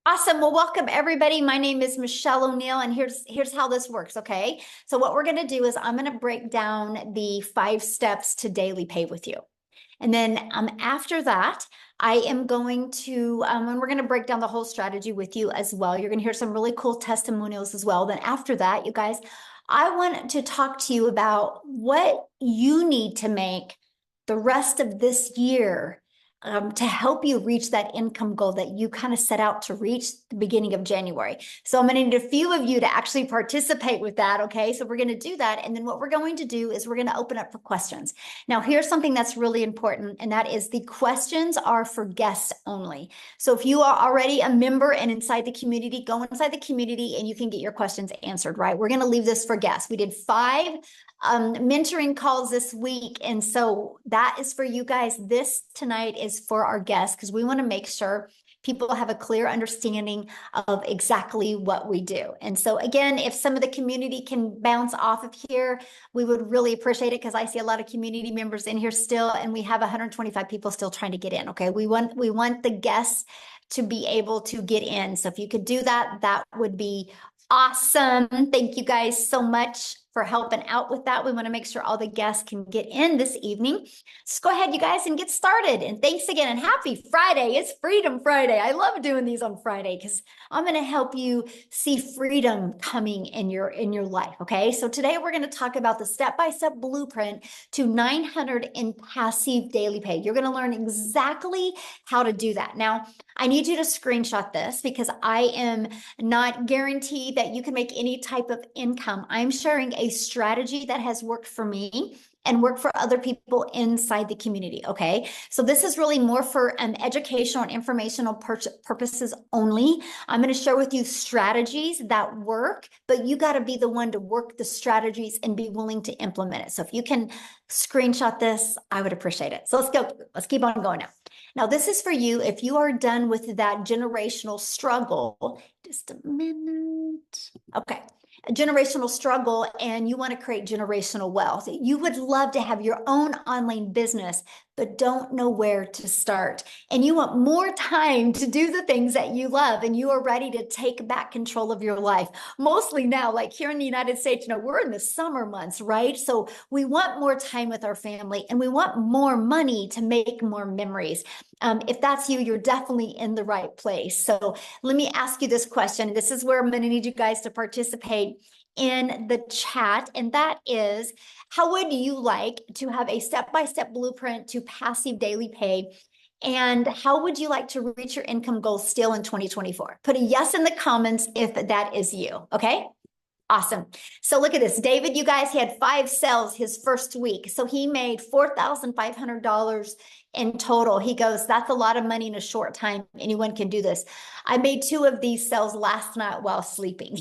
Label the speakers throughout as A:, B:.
A: Awesome. Well, welcome everybody. My name is Michelle O'Neill, and here's how this works, okay? So what we're going to do is I'm going to break down the 5 steps to daily pay with you. And then after that, I am going to, and we're going to break down the whole strategy with you as well. You're going to hear some really cool testimonials as well. Then after that, you guys, I want to talk to you about what you need to make the rest of this year to help you reach that income goal that you kind of set out to reach the beginning of January. So I'm going to need a few of you to actually participate with that. Okay. So we're going to do that. And then what we're going to do is we're going to open up for questions. Now, here's something that's really important, and that is the questions are for guests only. So if you are already a member and inside the community, go inside the community and you can get your questions answered, right? We're going to leave this for guests. We did 5 mentoring calls this week. And so that is for you guys. This tonight is for our guests because we want to make sure people have a clear understanding of exactly what we do. And so again, if some of the community can bounce off of here, we would really appreciate it because I see a lot of community members in here still, and we have 125 people still trying to get in. Okay. We want the guests to be able to get in. So if you could do that, that would be awesome. Thank you guys so much for helping out with that. We want to make sure all the guests can get in this evening. So go ahead, you guys, and get started. And thanks again, and happy Friday. It's Freedom Friday. I love doing these on Friday because I'm going to help you see freedom coming in your life. Okay. So today we're going to talk about the step-by-step blueprint to 900 in passive daily pay. You're going to learn exactly how to do that. Now, I need you to screenshot this because I am not guaranteed that you can make any type of income. I'm sharing a strategy that has worked for me and work for other people inside the community. Okay. So this is really more for educational and informational purposes only. I'm going to share with you strategies that work, but you got to be the one to work the strategies and be willing to implement it. So if you can screenshot this, I would appreciate it. So let's go. Let's keep on going now. Now, this is for you if you are done with that generational struggle. Just a minute. Okay. A generational struggle, and you want to create generational wealth. You would love to have your own online business, but don't know where to start. And you want more time to do the things that you love, and you are ready to take back control of your life. Mostly now, like here in the United States, we're in the summer months, right? So we want more time with our family, and we want more money to make more memories. If that's you, you're definitely in the right place. So let me ask you this question. This is where I'm going to need you guys to participate in the chat. And that is, how would you like to have a step-by-step blueprint to passive daily pay? And how would you like to reach your income goals still in 2024? Put a yes in the comments if that is you. Okay. Awesome. So look at this. David, you guys, he had 5 sales his first week. So he made $4,500 in total. He goes, that's a lot of money in a short time. Anyone can do this. I made 2 of these sales last night while sleeping.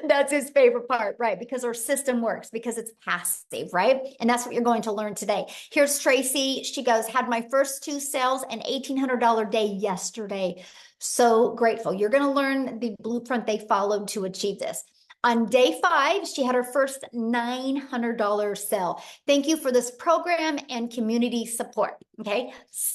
A: That's his favorite part, right? Because our system works, because it's passive, right? And that's what you're going to learn today. Here's Tracy. She goes, had my first 2 sales and $1,800 day yesterday. So grateful. You're going to learn the blueprint they followed to achieve this. On day 5, she had her first $900 sale. Thank you for this program and community support. Okay.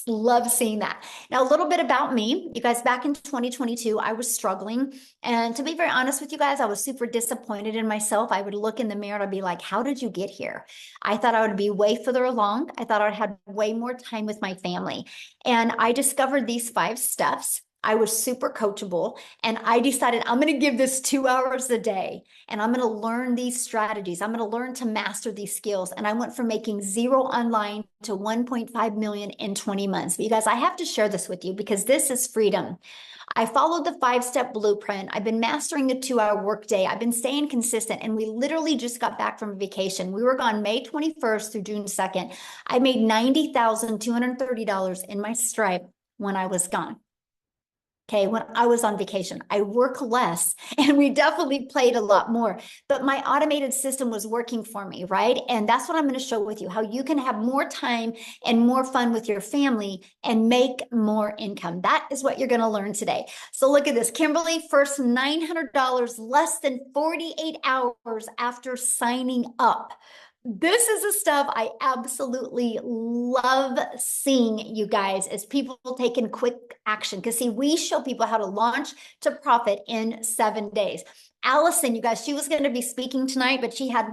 A: Love seeing that. Now, a little bit about me. You guys, back in 2022, I was struggling. And to be very honest with you guys, I was super disappointed in myself. I would look in the mirror and I'd be like, how did you get here? I thought I would be way further along. I thought I'd have way more time with my family. And I discovered these 5 steps. I was super coachable, and I decided I'm going to give this 2 hours a day, and I'm going to learn these strategies. I'm going to learn to master these skills. And I went from making 0 online to 1.5 million in 20 months. But you guys, I have to share this with you because this is freedom. I followed the 5-step blueprint. I've been mastering the 2-hour workday. I've been staying consistent, and we literally just got back from vacation. We were gone May 21st through June 2nd. I made $90,230 in my Stripe when I was gone. Okay, when I was on vacation, I work less, and we definitely played a lot more, but my automated system was working for me, right? And that's what I'm going to show with you, how you can have more time and more fun with your family and make more income. That is what you're going to learn today. So look at this. Kimberly, first $900 less than 48 hours after signing up. This is the stuff I absolutely love seeing, you guys, as people taking quick action. Because see, we show people how to launch to profit in 7 days. Allison, you guys, she was going to be speaking tonight, but she had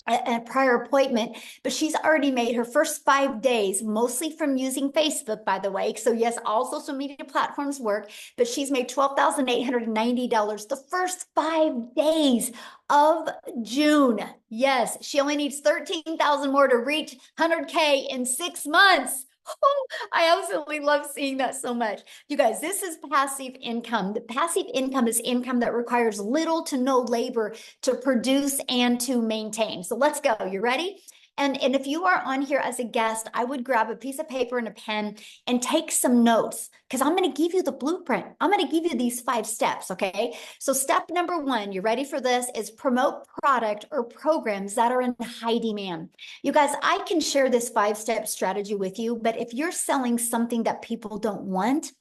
A: a prior appointment, but she's already made her first 5 days, mostly from using Facebook, by the way. So yes, all social media platforms work, but she's made $12,890 the first 5 days of June. Yes, she only needs 13,000 more to reach 100K in 6 months. Oh, I absolutely love seeing that so much. You guys, this is passive income. The passive income is income that requires little to no labor to produce and to maintain. So let's go. You ready? And if you are on here as a guest, I would grab a piece of paper and a pen and take some notes because I'm going to give you the blueprint. I'm going to give you these 5 steps, okay? So step number 1, you ready for this, is promote product or programs that are in high demand. You guys, I can share this 5-step strategy with you, but if you're selling something that people don't want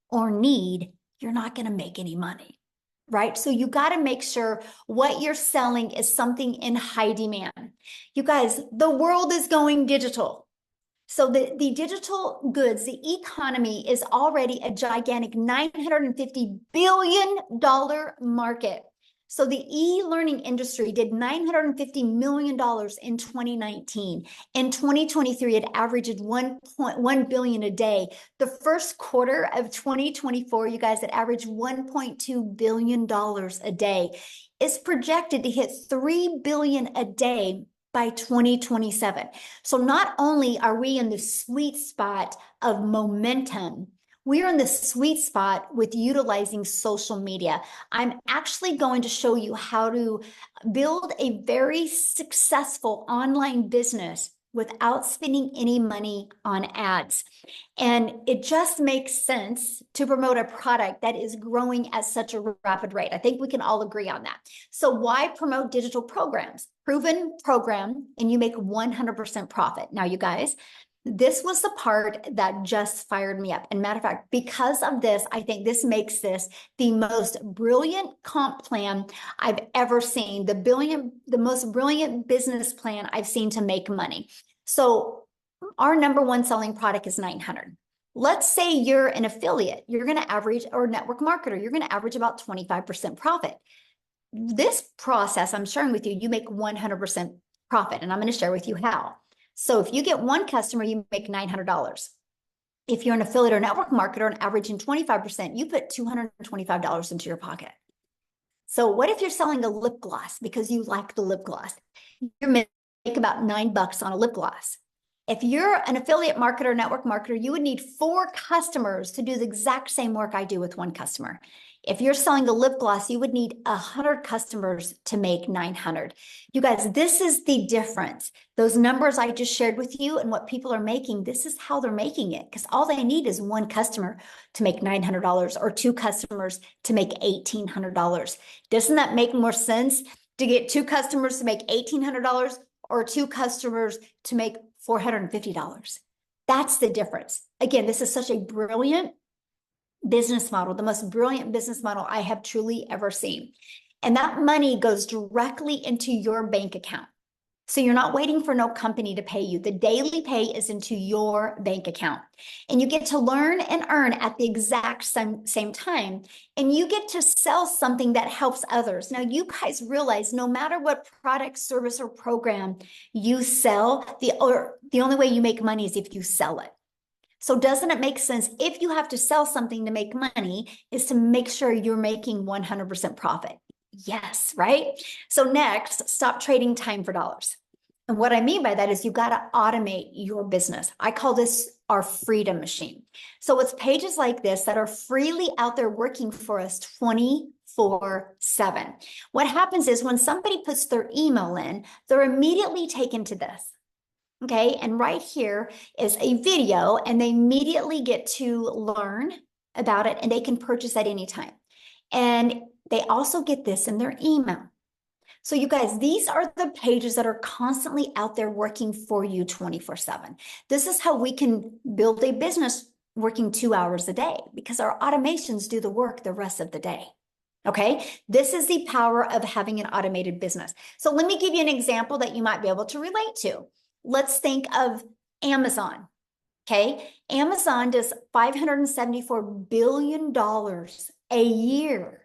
A: or need, you're not going to make any money. Right? So you got to make sure what you're selling is something in high demand. You guys, the world is going digital. So the digital goods, the economy is already a gigantic $950 billion market. So the e-learning industry did $950 million in 2019. In 2023, it averaged 1.1 billion a day. The first quarter of 2024, you guys, it averaged $1.2 billion a day. It's projected to hit 3 billion a day by 2027. So not only are we in the sweet spot of momentum, we are in the sweet spot with utilizing social media. I'm actually going to show you how to build a very successful online business without spending any money on ads. And it just makes sense to promote a product that is growing at such a rapid rate. I think we can all agree on that. So why promote digital programs? Proven program, and you make 100% profit. Now, you guys, this was the part that just fired me up. And matter of fact, because of this, I think this makes this the most brilliant comp plan I've ever seen, the most brilliant business plan I've seen to make money. So our number 1 selling product is 900. Let's say you're an affiliate, you're going to average, or a network marketer, you're going to average about 25% profit. This process I'm sharing with you, you make 100% profit, and I'm going to share with you how. So if you get 1 customer, you make $900. If you're an affiliate or network marketer and averaging 25%, you put $225 into your pocket. So what if you're selling a lip gloss because you like the lip gloss? You make about $9 on a lip gloss. If you're an affiliate marketer, network marketer, you would need 4 customers to do the exact same work I do with 1 customer. If you're selling a lip gloss, you would need 100 customers to make 900. You guys, this is the difference. Those numbers I just shared with you and what people are making, this is how they're making it, because all they need is 1 customer to make $900 or 2 customers to make $1,800. Doesn't that make more sense to get 2 customers to make $1,800 or 2 customers to make $450? That's the difference. Again, this is such a brilliant business model, the most brilliant business model I have truly ever seen. And that money goes directly into your bank account. So you're not waiting for no company to pay you. The daily pay is into your bank account. And you get to learn and earn at the exact same time. And you get to sell something that helps others. Now, you guys realize no matter what product, service, or program you sell, the only way you make money is if you sell it. So doesn't it make sense, if you have to sell something to make money, is to make sure you're making 100% profit? Yes, right? So next, stop trading time for dollars. And what I mean by that is you got to automate your business. I call this our freedom machine. So it's pages like this that are freely out there working for us 24/7. What happens is when somebody puts their email in, they're immediately taken to this. Okay, and right here is a video, and they immediately get to learn about it, and they can purchase at any time. And they also get this in their email. So you guys, these are the pages that are constantly out there working for you 24/7. This is how we can build a business working 2 hours a day, because our automations do the work the rest of the day. Okay, this is the power of having an automated business. So let me give you an example that you might be able to relate to. Let's think of Amazon. Okay, Amazon does $574 billion a year.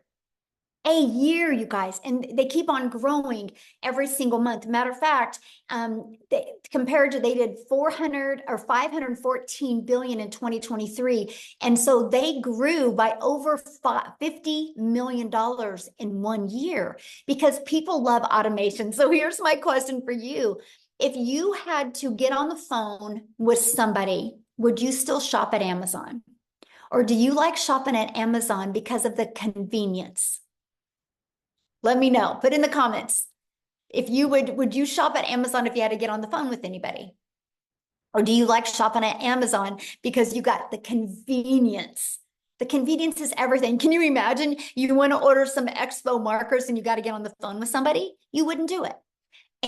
A: A year, you guys, and they keep on growing every single month. Matter of fact, they did 400 or 514 billion in 2023, and so they grew by over $50 million in 1 year because people love automation. So here's my question for you: if you had to get on the phone with somebody, would you still shop at Amazon, or do you like shopping at Amazon because of the convenience? Let me know. Put in the comments. If you would you shop at Amazon if you had to get on the phone with anybody? Or do you like shopping at Amazon because you got the convenience? The convenience is everything. Can you imagine you want to order some Expo markers and you got to get on the phone with somebody? You wouldn't do it.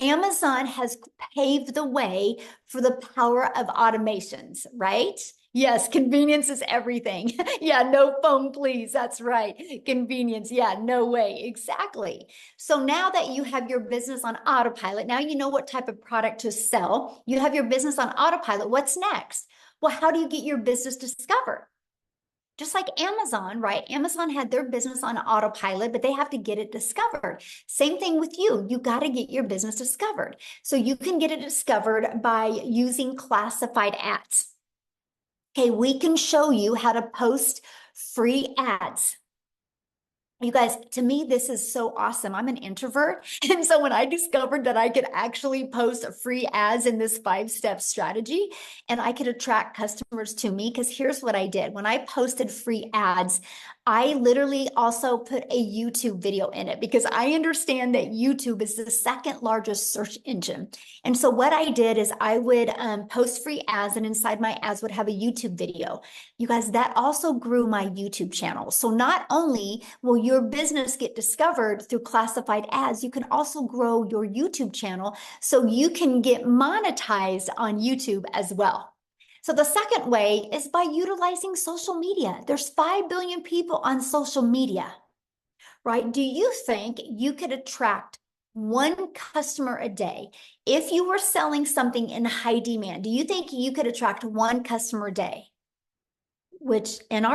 A: Amazon has paved the way for the power of automations, right? Yes, convenience is everything. Yeah, no phone, please. That's right. Convenience. Yeah, no way. Exactly. So now that you have your business on autopilot, now you know what type of product to sell. You have your business on autopilot. What's next? Well, how do you get your business discovered? Just like Amazon, right? Amazon had their business on autopilot, but they have to get it discovered. Same thing with you. You got to get your business discovered. So you can get it discovered by using classified ads. Okay, we can show you how to post free ads. You guys, to me, this is so awesome. I'm an introvert. And so when I discovered that I could actually post free ads in this 5-step strategy and I could attract customers to me, because here's what I did. When I posted free ads, I literally also put a YouTube video in it because I understand that YouTube is the second largest search engine. And so what I did is I would post free ads, and inside my ads would have a YouTube video. You guys, that also grew my YouTube channel. So not only will your business get discovered through classified ads, you can also grow your YouTube channel so you can get monetized on YouTube as well. So the second way is by utilizing social media. There's 5 billion people on social media, right? Do you think you could attract one customer a day? If you were selling something in high demand, do you think you could attract one customer a day? Which in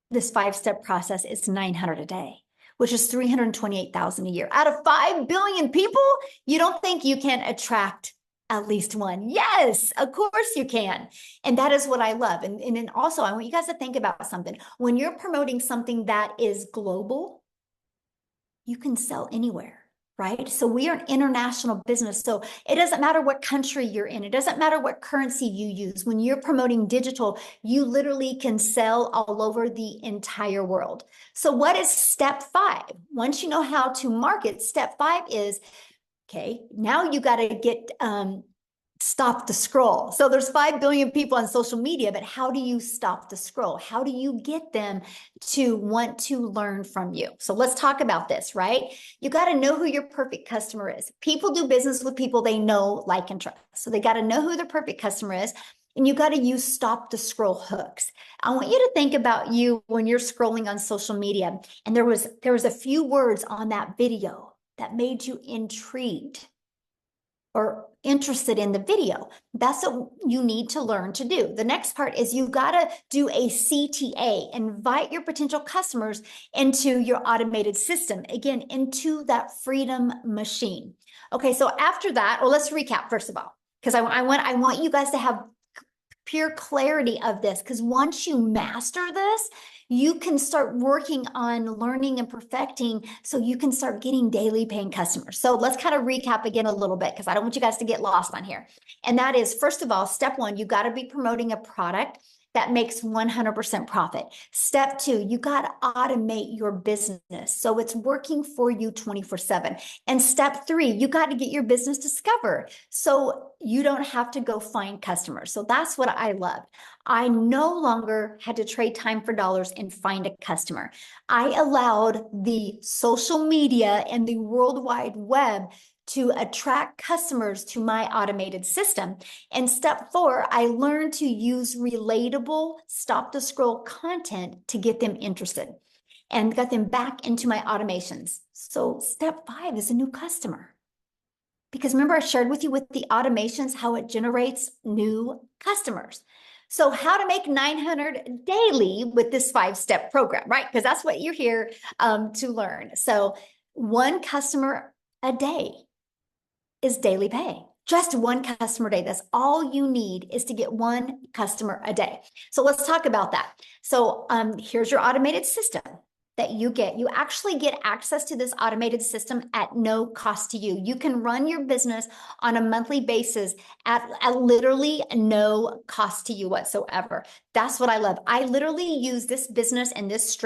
A: this 5-step process is 900 a day, which is 328,000 a year. Out of 5 billion people, you don't think you can attract at least one? Yes, of course you can. And that is what I love. And then also, I want you guys to think about something. When you're promoting something that is global, you can sell anywhere, right? So we are an international business. So it doesn't matter what country you're in. It doesn't matter what currency you use. When you're promoting digital, you literally can sell all over the entire world. So what is step 5? Once you know how to market, step 5 is, okay, now you got to get stop the scroll. So there's 5 billion people on social media, but how do you stop the scroll? How do you get them to want to learn from you? So let's talk about this, right? You got to know who your perfect customer is. People do business with people they know, like, and trust. So they got to know who their perfect customer is. And you got to use stop the scroll hooks. I want you to think about you when you're scrolling on social media, and there was a few words on that video that made you intrigued or interested in the video. That's what you need to learn to do. The next part is you got to do a CTA, invite your potential customers into your automated system, again, into that freedom machine. Okay, so after that, well, let's recap first of all, because I want you guys to have pure clarity of this, because once you master this, you can start working on learning and perfecting so you can start getting daily paying customers. So let's kind of recap again a little bit, because I don't want you guys to get lost on here. And that is, first of all, step 1, you got to be promoting a product that makes 100% profit. Step 2, you got to automate your business so it's working for you 24/7. And step 3, you got to get your business discovered so you don't have to go find customers. So that's what I loved. I no longer had to trade time for dollars and find a customer. I allowed the social media and the World Wide Web to attract customers to my automated system. And step 4, I learned to use relatable stop the scroll content to get them interested. and got them back into my automations. So step 5 is a new customer. Because remember, I shared with you with the automations how it generates new customers. So how to make 900 daily with this 5-step program, right? Because that's what you're here to learn. So one customer a day is daily pay. Just one customer a day. That's all you need, is to get one customer a day. So let's talk about that. So here's your automated system that you get. You actually get access to this automated system at no cost to you. You can run your business on a monthly basis at literally no cost to you whatsoever. That's what I love. I literally use this business and this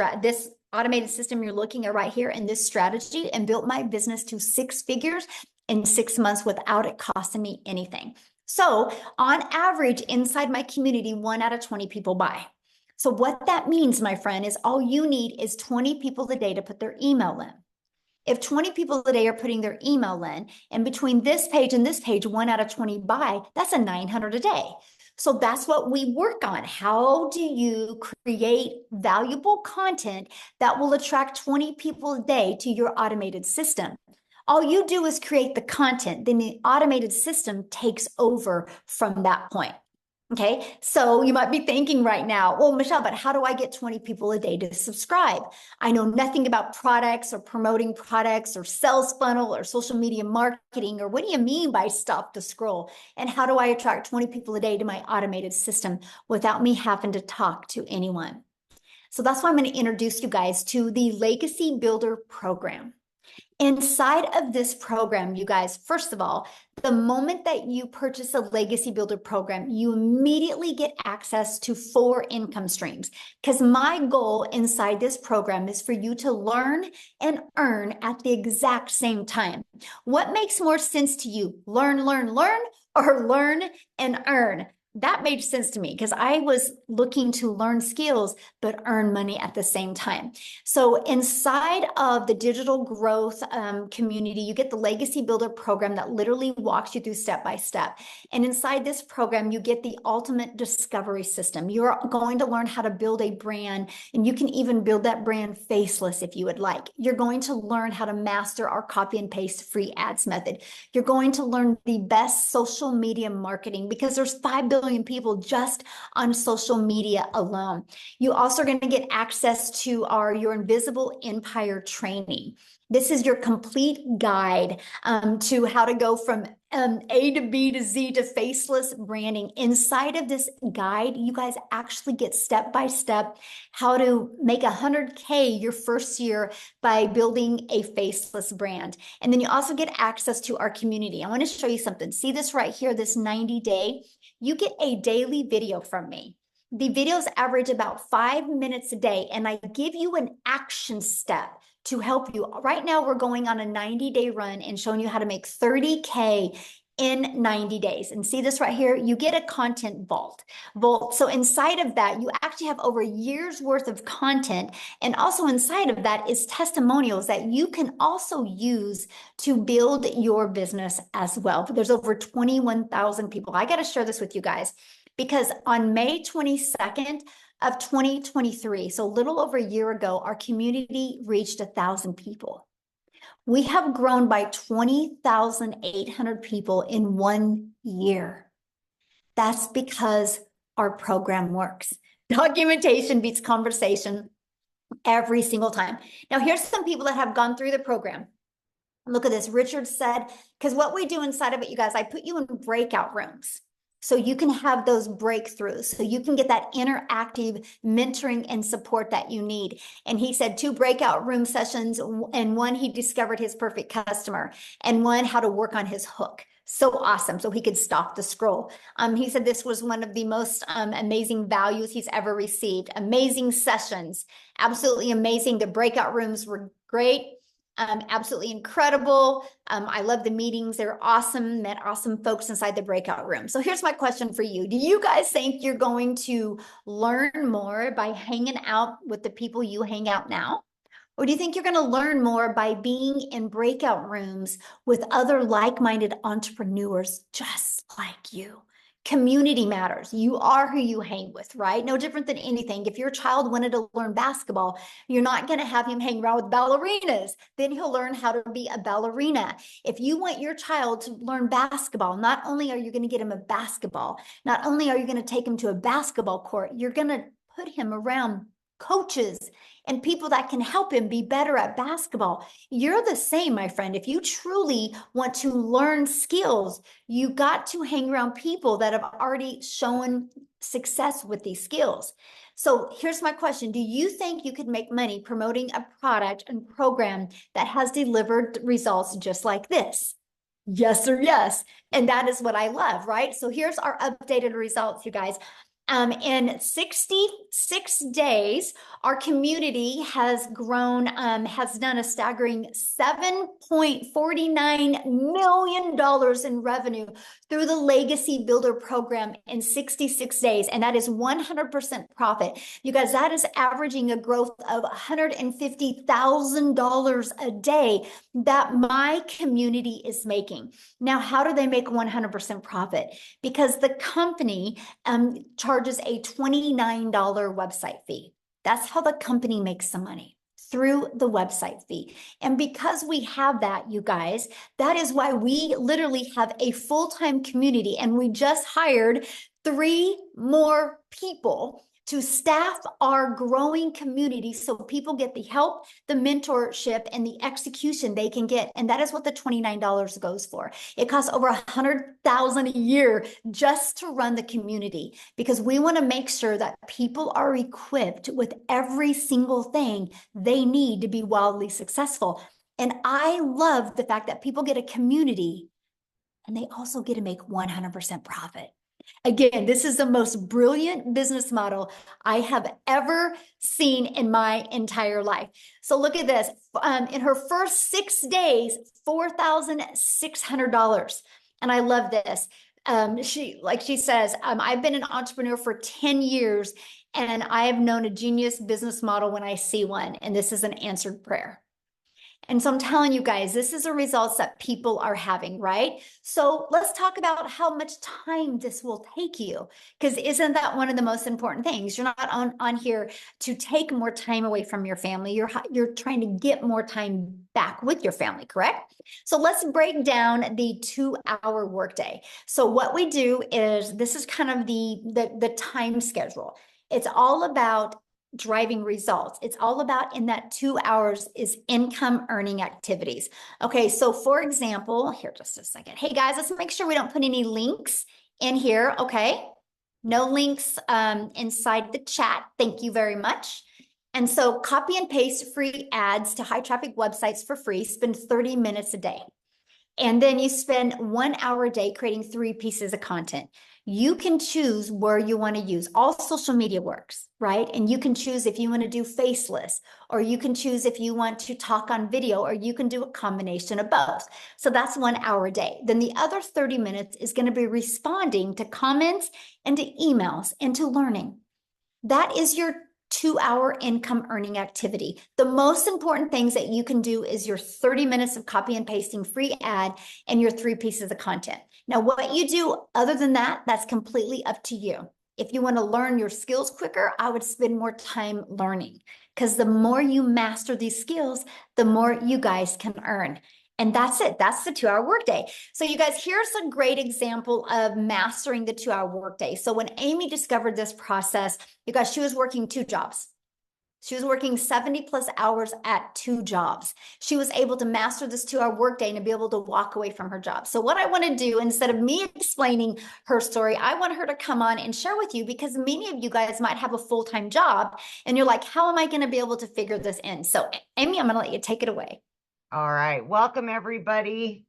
A: automated system you're looking at right here, and this strategy, and built my business to 6 figures in 6 months without it costing me anything. So on average, inside my community, 1 out of 20 people buy. So what that means, my friend, is all you need is 20 people a day to put their email in. If 20 people a day are putting their email in, and between this page and this page, 1 out of 20 buy, that's a 900 a day. So that's what we work on. How do you create valuable content that will attract 20 people a day to your automated system? All you do is create the content, then the automated system takes over from that point. Okay, so you might be thinking right now, well, Michelle, but how do I get 20 people a day to subscribe? I know nothing about products or promoting products or sales funnel or social media marketing, or what do you mean by stop the scroll? And how do I attract 20 people a day to my automated system without me having to talk to anyone? So that's why I'm going to introduce you guys to the Legacy Builder program. Inside of this program, you guys, first of all, the moment that you purchase a Legacy Builder program, you immediately get access to 4 income streams. Because my goal inside this program is for you to learn and earn at the exact same time. What makes more sense to you? Learn, or learn and earn? That made sense to me because I was looking to learn skills but earn money at the same time. So inside of the digital growth community, you get the Legacy Builder program that literally walks you through step by step. And inside this program, you get the ultimate discovery system. You're going to learn how to build a brand, and you can even build that brand faceless if you would like. You're going to learn how to master our copy and paste free ads method. You're going to learn the best social media marketing, because there's 5 billion people just on social media alone. You also are going to get access to your Invisible Empire training. This is your complete guide to how to go from A to B to Z to faceless branding. Inside of this guide, you guys actually get step-by-step how to make 100K your first year by building a faceless brand. And then you also get access to our community. I want to show you something. See this right here, this 90-day? You get a daily video from me. The videos average about 5 minutes a day, and I give you an action step to help you. Right now, we're going on a 90-day run and showing you how to make 30K in 90 days. And see this right here? You get a content vault. So inside of that, you actually have over a year's worth of content. And also inside of that is testimonials that you can also use to build your business as well. There's over 21,000 people. I got to share this with you guys, because on May 22nd of 2023, so a little over a year ago, our community reached 1,000 people. We have grown by 20,800 people in 1 year. That's because our program works. Documentation beats conversation every single time. Now, here's some people that have gone through the program. Look at this. Richard said, because what we do inside of it, you guys, I put you in breakout rooms, so you can have those breakthroughs, so you can get that interactive mentoring and support that you need. And he said 2 breakout room sessions, and 1, he discovered his perfect customer, and 1, how to work on his hook. So awesome. So he could stop the scroll. He said this was one of the most amazing values he's ever received. Amazing sessions. Absolutely amazing. The breakout rooms were great. Absolutely incredible. I love the meetings. They're awesome. Met awesome folks inside the breakout room. So here's my question for you. Do you guys think you're going to learn more by hanging out with the people you hang out now? Or do you think you're going to learn more by being in breakout rooms with other like-minded entrepreneurs just like you? Community matters. You are who you hang with, right? No different than anything. If your child wanted to learn basketball, you're not going to have him hang around with ballerinas. Then he'll learn how to be a ballerina. If you want your child to learn basketball, not only are you going to get him a basketball, not only are you going to take him to a basketball court, you're going to put him around coaches and people that can help him be better at basketball. You're the same, my friend. If you truly want to learn skills, you got to hang around people that have already shown success with these skills. So here's my question. Do you think you could make money promoting a product and program that has delivered results just like this? Yes or yes. And that is what I love, right? So here's our updated results, you guys. In 66 days, our community has grown, has done a staggering $7.49 million in revenue through the Legacy Builder program in 66 days. And that is 100% profit. You guys, that is averaging a growth of $150,000 a day that my community is making. Now, how do they make 100% profit? Because the company charges a $29 website fee. That's how the company makes some money, through the website fee. And because we have that, you guys, that is why we literally have a full-time community, and we just hired 3 more people to staff our growing community so people get the help, the mentorship, and the execution they can get. And that is what the $29 goes for. It costs over $100,000 a year just to run the community, because we want to make sure that people are equipped with every single thing they need to be wildly successful. And I love the fact that people get a community and they also get to make 100% profit. Again, this is the most brilliant business model I have ever seen in my entire life. So look at this. In her first 6 days, $4,600. And I love this. She says, I've been an entrepreneur for 10 years, and I have known a genius business model when I see one. And this is an answered prayer. And so I'm telling you guys, this is the results that people are having, right? So let's talk about how much time this will take you, because isn't that one of the most important things? You're not on here to take more time away from your family. You're trying to get more time back with your family, correct? So let's break down the 2-hour workday. So what we do is, this is kind of the time schedule. It's all about driving results. It's all about, in that 2 hours, is income earning activities. Okay, so for example, here, just a second. Hey guys, let's make sure we don't put any links in here, okay? No links inside the chat. Thank you very much. And so copy and paste free ads to high traffic websites for free. Spend 30 minutes a day. And then you spend 1 hour a day creating 3 pieces of content. You can choose where you want to use. All social media works, right? And you can choose if you want to do faceless, or you can choose if you want to talk on video, or you can do a combination of both. So that's 1 hour a day. Then the other 30 minutes is going to be responding to comments and to emails and to learning. That is your 2-hour income earning activity. The most important things that you can do is your 30 minutes of copy and pasting free ad and your 3 pieces of content. Now, what you do other than that, that's completely up to you. If you want to learn your skills quicker, I would spend more time learning, because the more you master these skills, the more you guys can earn. And that's it. That's the 2-hour workday. So you guys, here's a great example of mastering the 2-hour workday. So when Amy discovered this process, you guys, she was working 2 jobs. She was working 70 plus hours at 2 jobs. She was able to master this 2-hour workday and to be able to walk away from her job. So what I want to do, instead of me explaining her story, I want her to come on and share with you, because many of you guys might have a full-time job and you're like, how am I going to be able to figure this in? So Amy, I'm going to let you take it away.
B: All right. Welcome, everybody.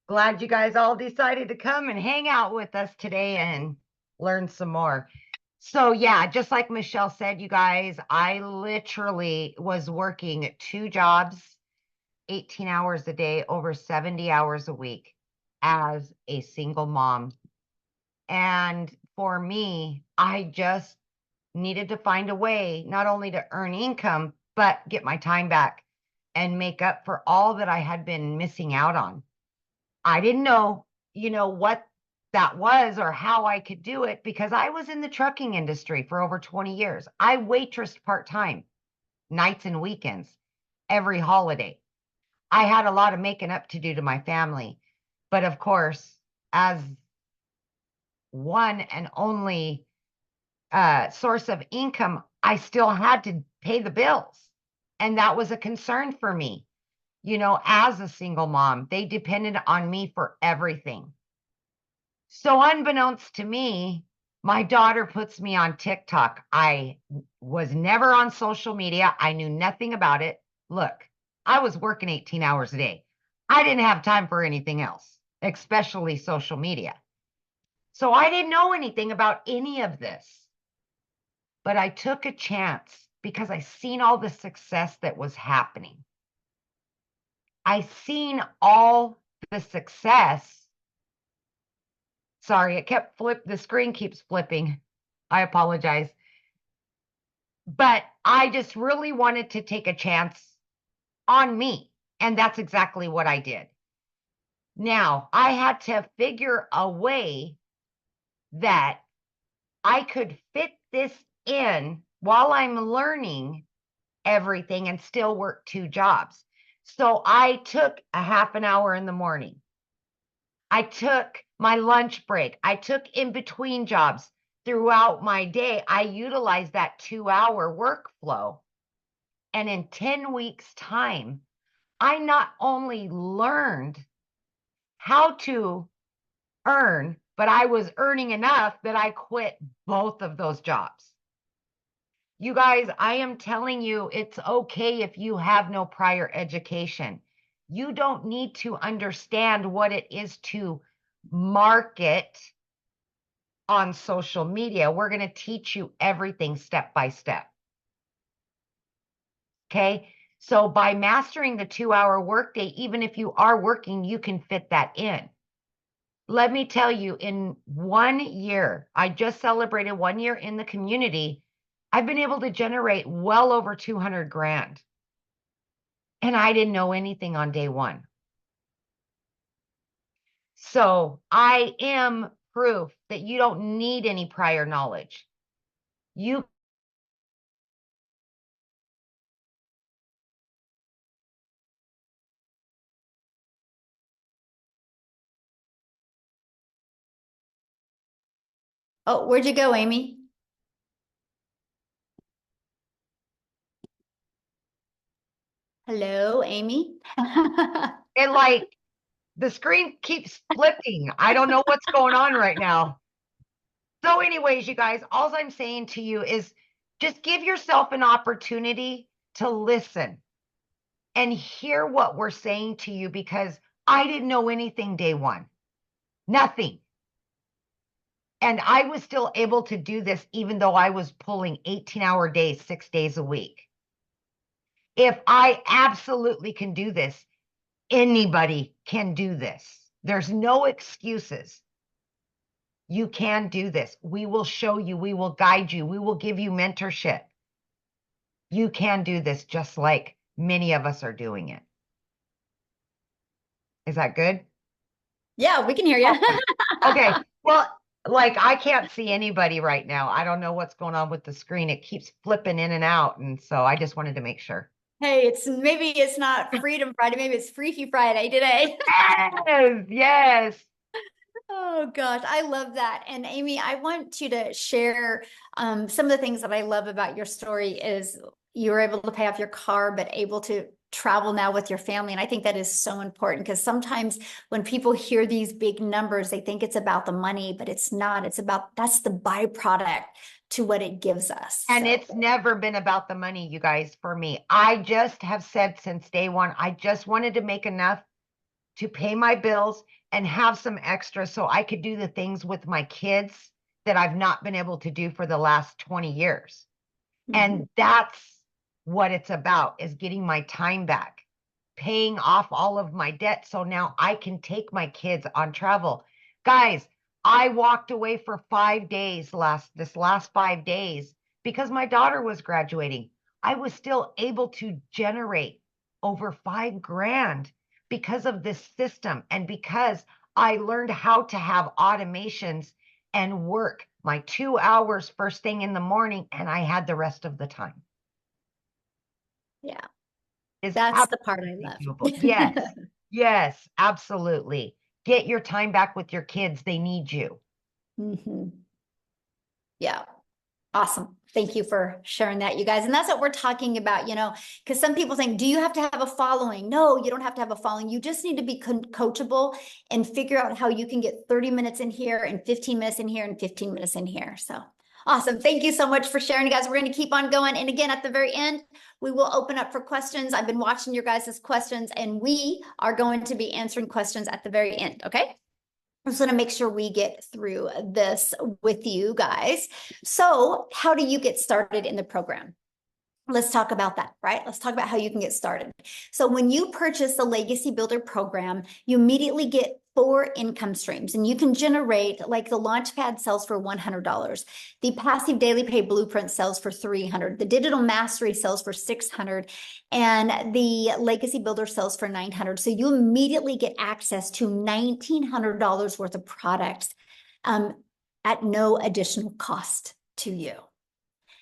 B: Glad you guys all decided to come and hang out with us today and learn some more. So yeah, just like Michelle said, you guys, I literally was working 2 jobs, 18 hours a day, over 70 hours a week as a single mom. And for me, I just needed to find a way not only to earn income, but get my time back and make up for all that I had been missing out on. I didn't know, what that was or how I could do it because I was in the trucking industry for over 20 years. I waitressed part-time, nights and weekends, every holiday. I had a lot of making up to do to my family. But of course, as one and only source of income, I still had to pay the bills. And that was a concern for me. You know, as a single mom, they depended on me for everything. So unbeknownst to me, my daughter puts me on TikTok. I was never on social media. I knew nothing about it. Look, I was working 18 hours a day. I didn't have time for anything else, especially social media. So I didn't know anything about any of this. But I took a chance because I seen all the success that was happening. I seen all the success. Sorry, the screen keeps flipping. I apologize. But I just really wanted to take a chance on me. And that's exactly what I did. Now, I had to figure a way that I could fit this in while I'm learning everything and still work 2 jobs. So I took a half an hour in the morning. I took my lunch break. I took in between jobs throughout my day. I utilized that 2-hour workflow. And in 10 weeks' time, I not only learned how to earn, but I was earning enough that I quit both of those jobs. You guys, I am telling you, it's okay if you have no prior education. You don't need to understand what it is to market on social media. We're going to teach you everything step by step. Okay. So by mastering the 2-hour workday, even if you are working, you can fit that in. Let me tell you, in 1 year, I just celebrated 1 year in the community. I've been able to generate well over 200 grand. And I didn't know anything on day one. So I am proof that you don't need any prior knowledge. You
A: Oh, where'd you go, Amy? Hello, Amy?
B: and like the screen keeps flipping. I don't know what's going on right now. So anyways, you guys, all I'm saying to you is just give yourself an opportunity to listen and hear what we're saying to you because I didn't know anything day one. Nothing. And I was still able to do this even though I was pulling 18-hour days, 6 days a week. If I absolutely can do this, anybody can do this. There's no excuses. You can do this. We will show you. We will guide you. We will give you mentorship. You can do this just like many of us are doing it. Is that good?
A: Yeah, we can hear you.
B: Okay. Well, like I can't see anybody right now. I don't know what's going on with the screen. It keeps flipping in and out. And so I just wanted to make sure.
A: Hey, maybe it's not Freedom Friday, maybe it's Freaky Friday today.
B: Yes, yes.
A: Oh gosh, I love that. And Amy, I want you to share some of the things that I love about your story is you were able to pay off your car, but able to travel now with your family. And I think that is so important because sometimes when people hear these big numbers, they think it's about the money, but it's not. That's the byproduct to what it gives us.
B: And it's never been about the money, you guys, for me. I just have said since day one, I just wanted to make enough to pay my bills and have some extra so I could do the things with my kids that I've not been able to do for the last 20 years. And that's what it's about, is getting my time back, paying off all of my debt so now I can take my kids on travel. Guys, I walked away for 5 days this last 5 days because my daughter was graduating. I was still able to generate over 5 grand because of this system and because I learned how to have automations and work my 2 hours first thing in the morning, and I had the rest of the time.
A: Yeah,
B: Is
A: that's the part I
B: absolutely doable. Yes,
A: love.
B: yes, absolutely. Get your time back with your kids. They need you.
A: Mhm. Yeah. Awesome. Thank you for sharing that, you guys. And that's what we're talking about, because some people think, do you have to have a following? No, you don't have to have a following. You just need to be coachable and figure out how you can get 30 minutes in here and 15 minutes in here and 15 minutes in here. So awesome. Thank you so much for sharing, guys. We're going to keep on going. And again, at the very end, we will open up for questions. I've been watching your guys' questions, and we are going to be answering questions at the very end. Okay. I just want to make sure we get through this with you guys. So, how do you get started in the program? Let's talk about that, right? Let's talk about how you can get started. So when you purchase the Legacy Builder program, you immediately get 4 income streams, and you can generate, like, the Launchpad sells for $100. The Passive Daily Pay Blueprint sells for $300. The Digital Mastery sells for $600, and the Legacy Builder sells for $900. So you immediately get access to $1,900 worth of products at no additional cost to you.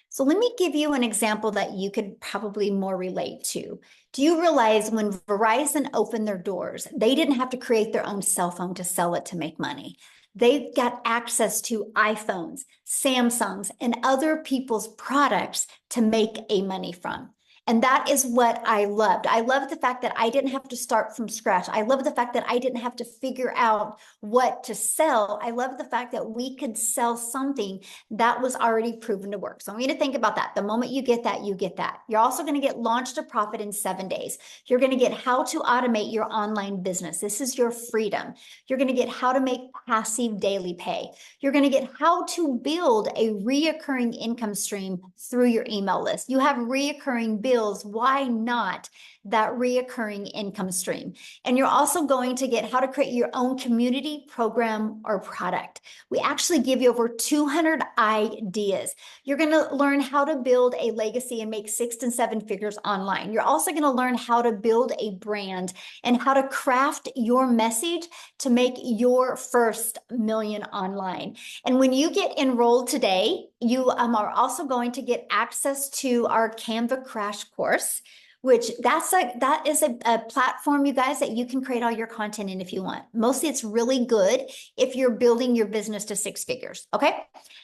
A: So let me give you an example that you could probably more relate to. Do you realize when Verizon opened their doors, they didn't have to create their own cell phone to sell it to make money? They got access to iPhones, Samsungs, and other people's products to make a money from. And that is what I loved. I loved the fact that I didn't have to start from scratch. I love the fact that I didn't have to figure out what to sell. I love the fact that we could sell something that was already proven to work. So I want you to think about that. The moment you get that, you get that. You're also going to get Launch to Profit in 7 days. You're going to get how to automate your online business. This is your freedom. You're going to get how to make passive daily pay. You're going to get how to build a reoccurring income stream through your email list. You have reoccurring bills. Why not that reoccurring income stream? And you're also going to get how to create your own community, program, or product. We actually give you over 200 ideas. You're going to learn how to build a legacy and make 6 and 7 figures online. You're also going to learn how to build a brand and how to craft your message to make your first million online. And when you get enrolled today, you are also going to get access to our Canva Crash Course, which that is a platform, you guys, that you can create all your content in if you want. Mostly it's really good if you're building your business to 6 figures, okay?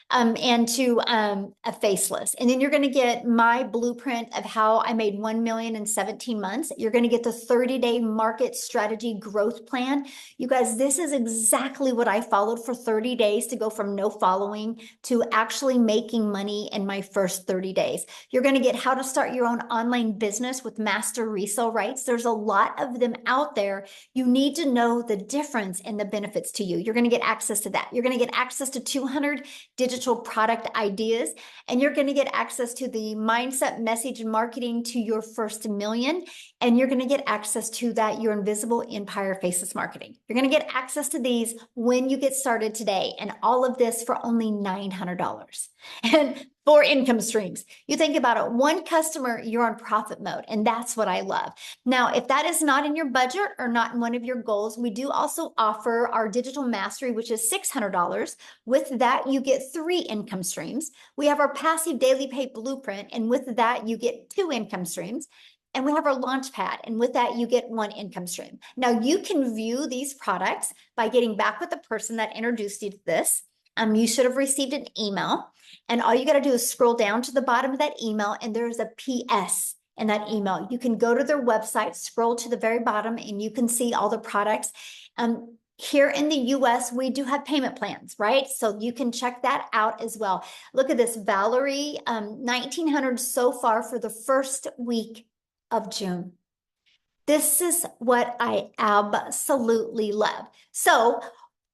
A: And to a faceless. And then you're going to get my blueprint of how I made 1 million in 17 months. You're going to get the 30-day market strategy growth plan. You guys, this is exactly what I followed for 30 days to go from no following to actually making money in my first 30 days. You're going to get how to start your own online business with master resale rights. There's a lot of them out there. You need to know the difference and the benefits to you. You're going to get access to that. You're going to get access to 200 digital product ideas, and you're going to get access to the mindset message marketing to your first million. And you're going to get access to that your invisible empire faceless marketing. You're going to get access to these when you get started today, and all of this for only $900. And 4 income streams. You think about it, 1 customer, you're on profit mode. And that's what I love. Now, if that is not in your budget or not in one of your goals, we do also offer our digital mastery, which is $600. With that, you get 3 income streams. We have our passive daily pay blueprint. And with that, you get 2 income streams. And we have our Launchpad, and with that, you get 1 income stream. Now, you can view these products by getting back with the person that introduced you to this. You should have received an email, and all you got to do is scroll down to the bottom of that email, and there's a PS in that email. You can go to their website, scroll to the very bottom, and you can see all the products. Here in the US, we do have payment plans, right? So you can check that out as well. Look at this, Valerie, 1,900 so far for the first week of June. This is what I absolutely love. So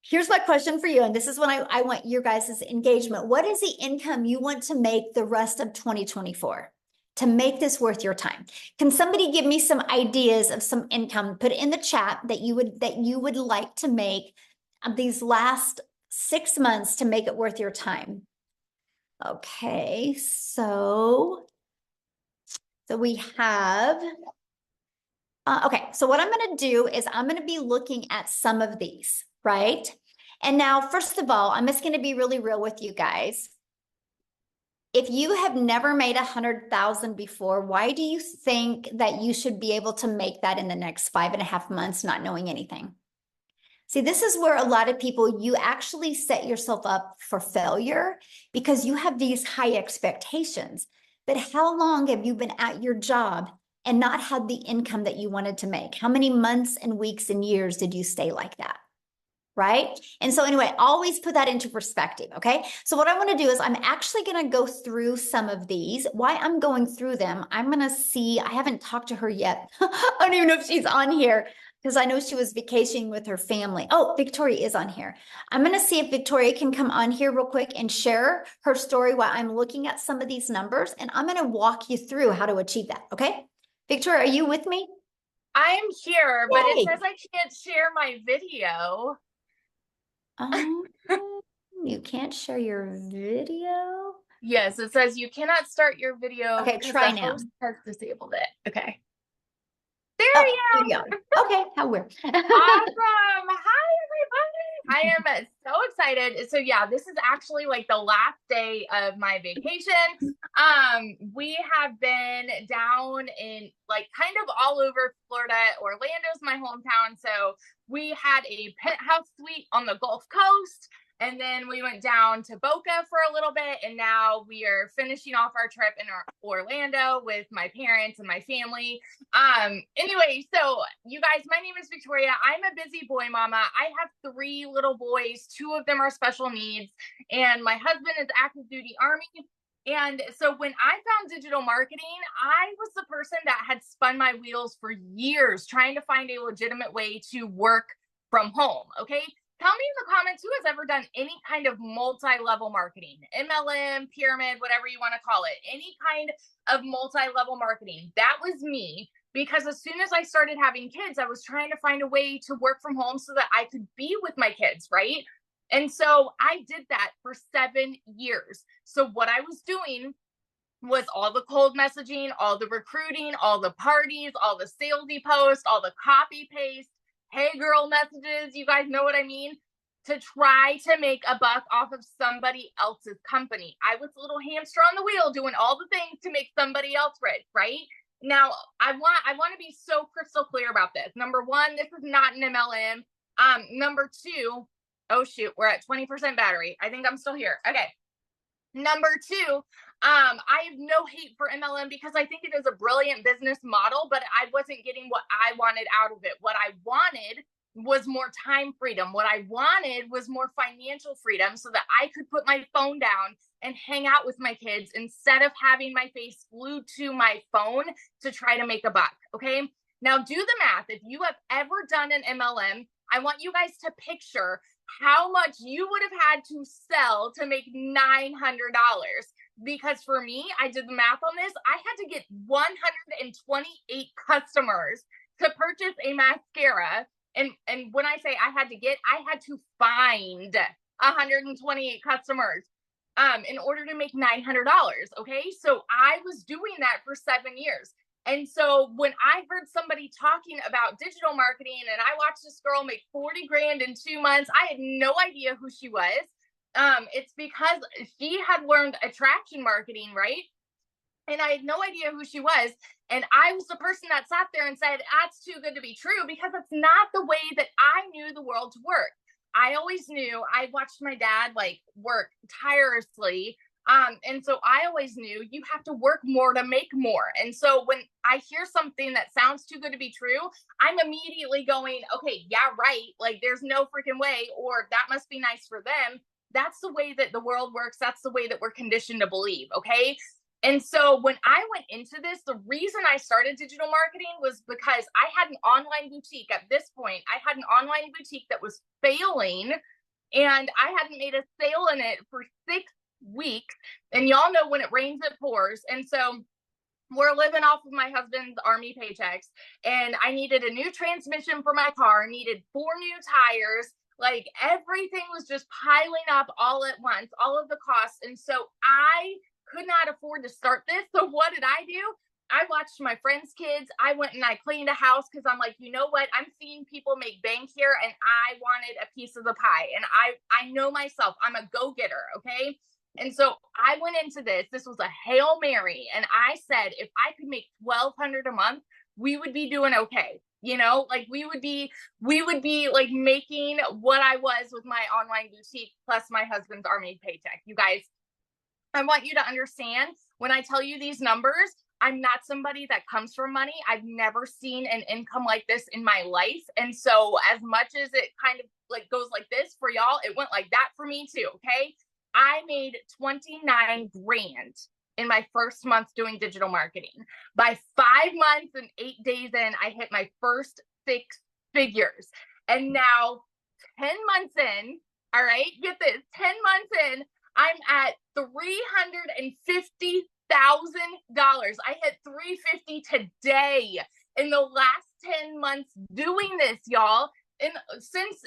A: here's my question for you, and this is when I want your guys' engagement. What is the income you want to make the rest of 2024 to make this worth your time? Can somebody give me some ideas of some income? Put it in the chat that you would like to make these last 6 months to make it worth your time. Okay, so we have. Okay, so what I'm going to do is I'm going to be looking at some of these. right? And now, first of all, I'm just going to be really real with you guys. If you have never made 100,000 before, why do you think that you should be able to make that in the next 5.5 months, not knowing anything? See, this is where a lot of people, you actually set yourself up for failure because you have these high expectations. But how long have you been at your job and not had the income that you wanted to make? How many months and weeks and years did you stay like that? Right? And so anyway, always put that into perspective, okay? So what I want to do is I'm actually going to go through some of these. Why I'm going through them, I'm going to see, I haven't talked to her yet. I don't even know if she's on here because I know she was vacationing with her family. Oh, Victoria is on here. I'm going to see if Victoria can come on here real quick and share her story while I'm looking at some of these numbers, and I'm going to walk you through how to achieve that, okay? Victoria, are you with me?
C: I'm here, but it
A: Yay.
C: says I can't share my video.
A: Um, you can't share your video?
C: Yes, it says you cannot start your video
A: Okay,
C: because
A: try
C: the
A: now.
C: host has disabled it. Okay.
A: Oh,
C: There you
A: here you are. Okay, how weird.
C: Awesome. Hi, everybody. I am so excited. So yeah, this is actually like the last day of my vacation. We have been down in like kind of all over Florida. Orlando's my hometown. So we had a penthouse suite on the Gulf Coast. And then we went down to Boca for a little bit. And now we are finishing off our trip in Orlando with my parents and my family. Anyway, so you guys, my name is Victoria. I'm a busy boy mama. I have 3 little boys. 2 of them are special needs, and my husband is active duty Army. And so when I found digital marketing, I was the person that had spun my wheels for years trying to find a legitimate way to work from home. Okay. Tell me in the comments who has ever done any kind of multi-level marketing, MLM, pyramid, whatever you want to call it, any kind of multi-level marketing. That was me, because as soon as I started having kids, I was trying to find a way to work from home so that I could be with my kids, right? And so I did that for 7 years. So what I was doing was all the cold messaging, all the recruiting, all the parties, all the salesy posts, all the copy paste, hey girl messages, you guys know what I mean, to try to make a buck off of somebody else's company. I was a little hamster on the wheel doing all the things to make somebody else rich, right? Now, I want to be so crystal clear about this. Number 1, this is not an MLM. Number 2, oh shoot, we're at 20% battery. I think I'm still here. Okay. Number 2, I have no hate for MLM because I think it is a brilliant business model, but I wasn't getting what I wanted out of it. What I wanted was more time freedom. What I wanted was more financial freedom so that I could put my phone down and hang out with my kids instead of having my face glued to my phone to try to make a buck. Okay. Now do the math. If you have ever done an MLM, I want you guys to picture how much you would have had to sell to make $900. Because for me, I did the math on this. I had to get 128 customers to purchase a mascara. And when I say I had to get, I had to find 128 customers in order to make $900. Okay. So I was doing that for 7 years. And so when I heard somebody talking about digital marketing and I watched this girl make 40 grand in 2 months, I had no idea who she was. It's because she had learned attraction marketing, right? And I had no idea who she was. And I was the person that sat there and said, that's too good to be true, because it's not the way that I knew the world to work. I always knew, I watched my dad like work tirelessly. And so I always knew you have to work more to make more. And so when I hear something that sounds too good to be true, I'm immediately going, okay, yeah, right. Like there's no freaking way, or that must be nice for them. That's the way that the world works. That's the way that we're conditioned to believe. Okay. And so when I went into this, the reason I started digital marketing was because I had an online boutique. At this point, I had an online boutique that was failing, and I hadn't made a sale in it for 6 weeks. And y'all know when it rains, it pours. And so we're living off of my husband's Army paychecks, and I needed a new transmission for my car, needed 4 new tires. Like everything was just piling up all at once, all of the costs. And so I could not afford to start this. So what did I do? I watched my friends' kids. I went and I cleaned a house because I'm like, you know what? I'm seeing people make bank here and I wanted a piece of the pie. And I know myself, I'm a go-getter, okay? And so I went into this. This was a Hail Mary. And I said, if I could make $1,200 a month, we would be doing okay. You know, like we would be like making what I was with my online boutique plus my husband's Army paycheck. You guys, I want you to understand when I tell you these numbers, I'm not somebody that comes from money. I've never seen an income like this in my life. And so as much as it kind of like goes like this for y'all, it went like that for me too. Okay. I made 29 grand in my first month doing digital marketing. By 5 months and 8 days in, I hit my first 6 figures. And now 10 months in, all right, get this, 10 months in, I'm at $350,000. I hit 350 today in the last 10 months doing this, y'all. And since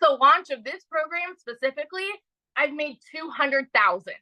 C: the launch of this program specifically, I've made 200,000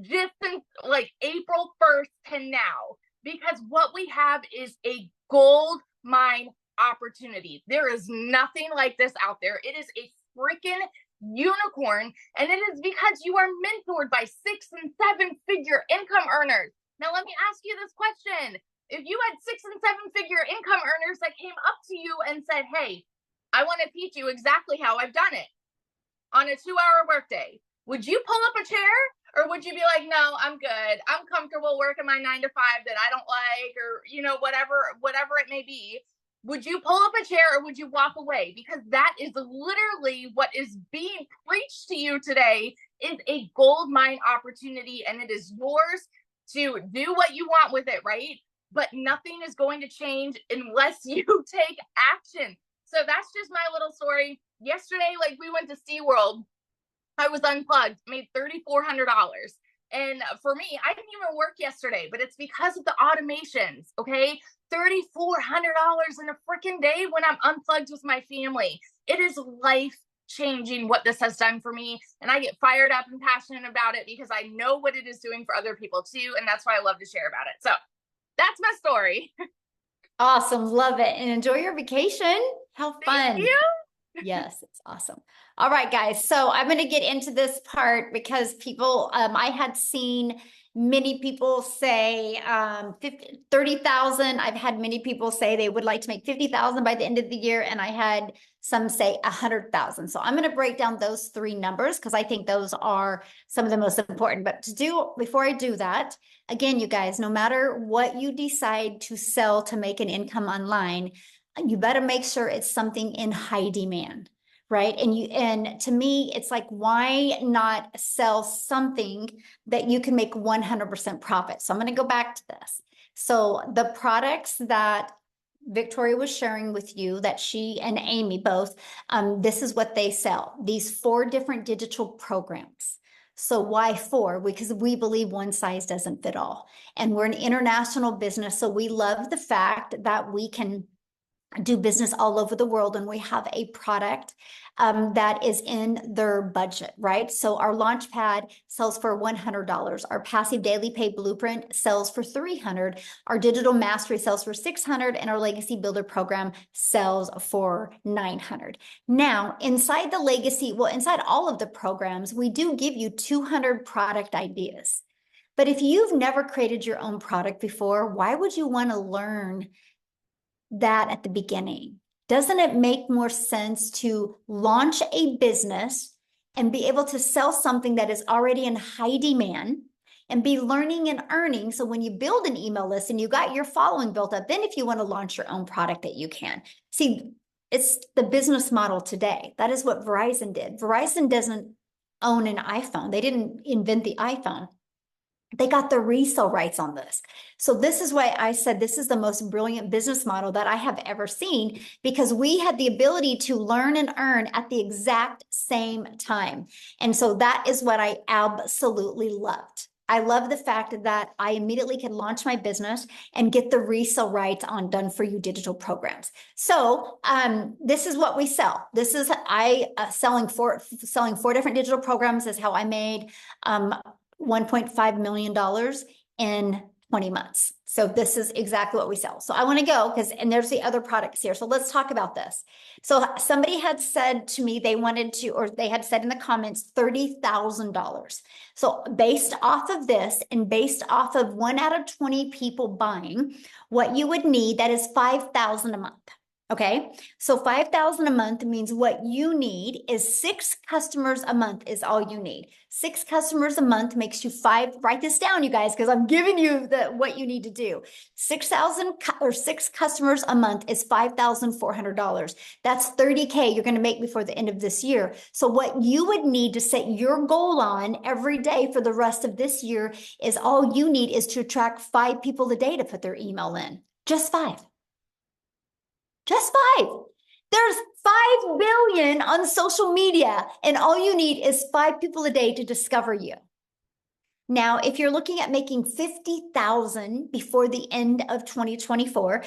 C: just since like April 1st to now, because what we have is a gold mine opportunity. There is nothing like this out there. It is a freaking unicorn, and it is because you are mentored by 6 and 7 figure income earners. Now let me ask you this question. If you had 6 and 7 figure income earners that came up to you and said, hey, I want to teach you exactly how I've done it on a 2-hour workday, would you pull up a chair, or would you be like, no, I'm good, I'm comfortable working my 9 to 5 that I don't like, or you know, whatever it may be? Would you pull up a chair or would you walk away? Because that is literally what is being preached to you today, is a gold mine opportunity, and it is yours to do what you want with it, right? But nothing is going to change unless you take action. So that's just my little story. Yesterday, like we went to SeaWorld, I was unplugged, made $3,400. And for me, I didn't even work yesterday, but it's because of the automations, okay? $3,400 in a freaking day when I'm unplugged with my family. It is life changing what this has done for me. And I get fired up and passionate about it because I know what it is doing for other people too. And that's why I love to share about it. So that's my story.
A: Awesome. Love it. And enjoy your vacation. How fun.
C: Thank you.
A: Yes, it's awesome. All right, guys. So I'm going to get into this part because people, I had seen many people say 30,000. I've had many people say they would like to make 50,000 by the end of the year. And I had some say 100,000. So I'm going to break down those 3 numbers because I think those are some of the most important. But before I do that, again, you guys, no matter what you decide to sell to make an income online, you better make sure it's something in high demand, right? And to me, it's like, why not sell something that you can make 100% profit? So I'm going to go back to this. So the products that Victoria was sharing with you, that she and Amy both, this is what they sell. These 4 different digital programs. So why 4? Because we believe one size doesn't fit all. And we're an international business. So we love the fact that we can do business all over the world, and we have a product that is in their budget, right? So our Launchpad sells for $100. Our Passive Daily Pay Blueprint sells for $300. Our Digital Mastery sells for $600, and our Legacy Builder program sells for $900. Now, inside inside all of the programs, we do give you 200 product ideas. But if you've never created your own product before, why would you want to learn that at the beginning? Doesn't it make more sense to launch a business and be able to sell something that is already in high demand and be learning and earning? So when you build an email list and you got your following built up, then if you want to launch your own product, that you can. See, it's the business model today. That is what Verizon did. Verizon doesn't own an iPhone. They didn't invent the iPhone. They got the resale rights on this. So this is why I said this is the most brilliant business model that I have ever seen, because we had the ability to learn and earn at the exact same time. And so that is what I absolutely loved. I love the fact that I immediately could launch my business and get the resale rights on Done For You digital programs. So this is what we sell. This is selling 4 different digital programs is how I made $1.5 million in 20 months. So this is exactly what we sell. So I want to go and there's the other products here. So let's talk about this. So somebody had said to me they wanted to, or they had said in the comments, $30,000. So based off of this and based off of 1 out of 20 people buying, what you would need, that is 5,000 a month. Okay, so 5,000 a month means what you need is 6 customers a month is all you need. 6 customers a month makes you 5. Write this down, you guys, because I'm giving you what you need to do. 6,000 or 6 customers a month is $5,400. That's 30K you're going to make before the end of this year. So what you would need to set your goal on every day for the rest of this year is all you need is to attract 5 people a day to put their email in. Just 5. Just 5. There's 5 billion on social media, and all you need is 5 people a day to discover you. Now, if you're looking at making 50,000 before the end of 2024,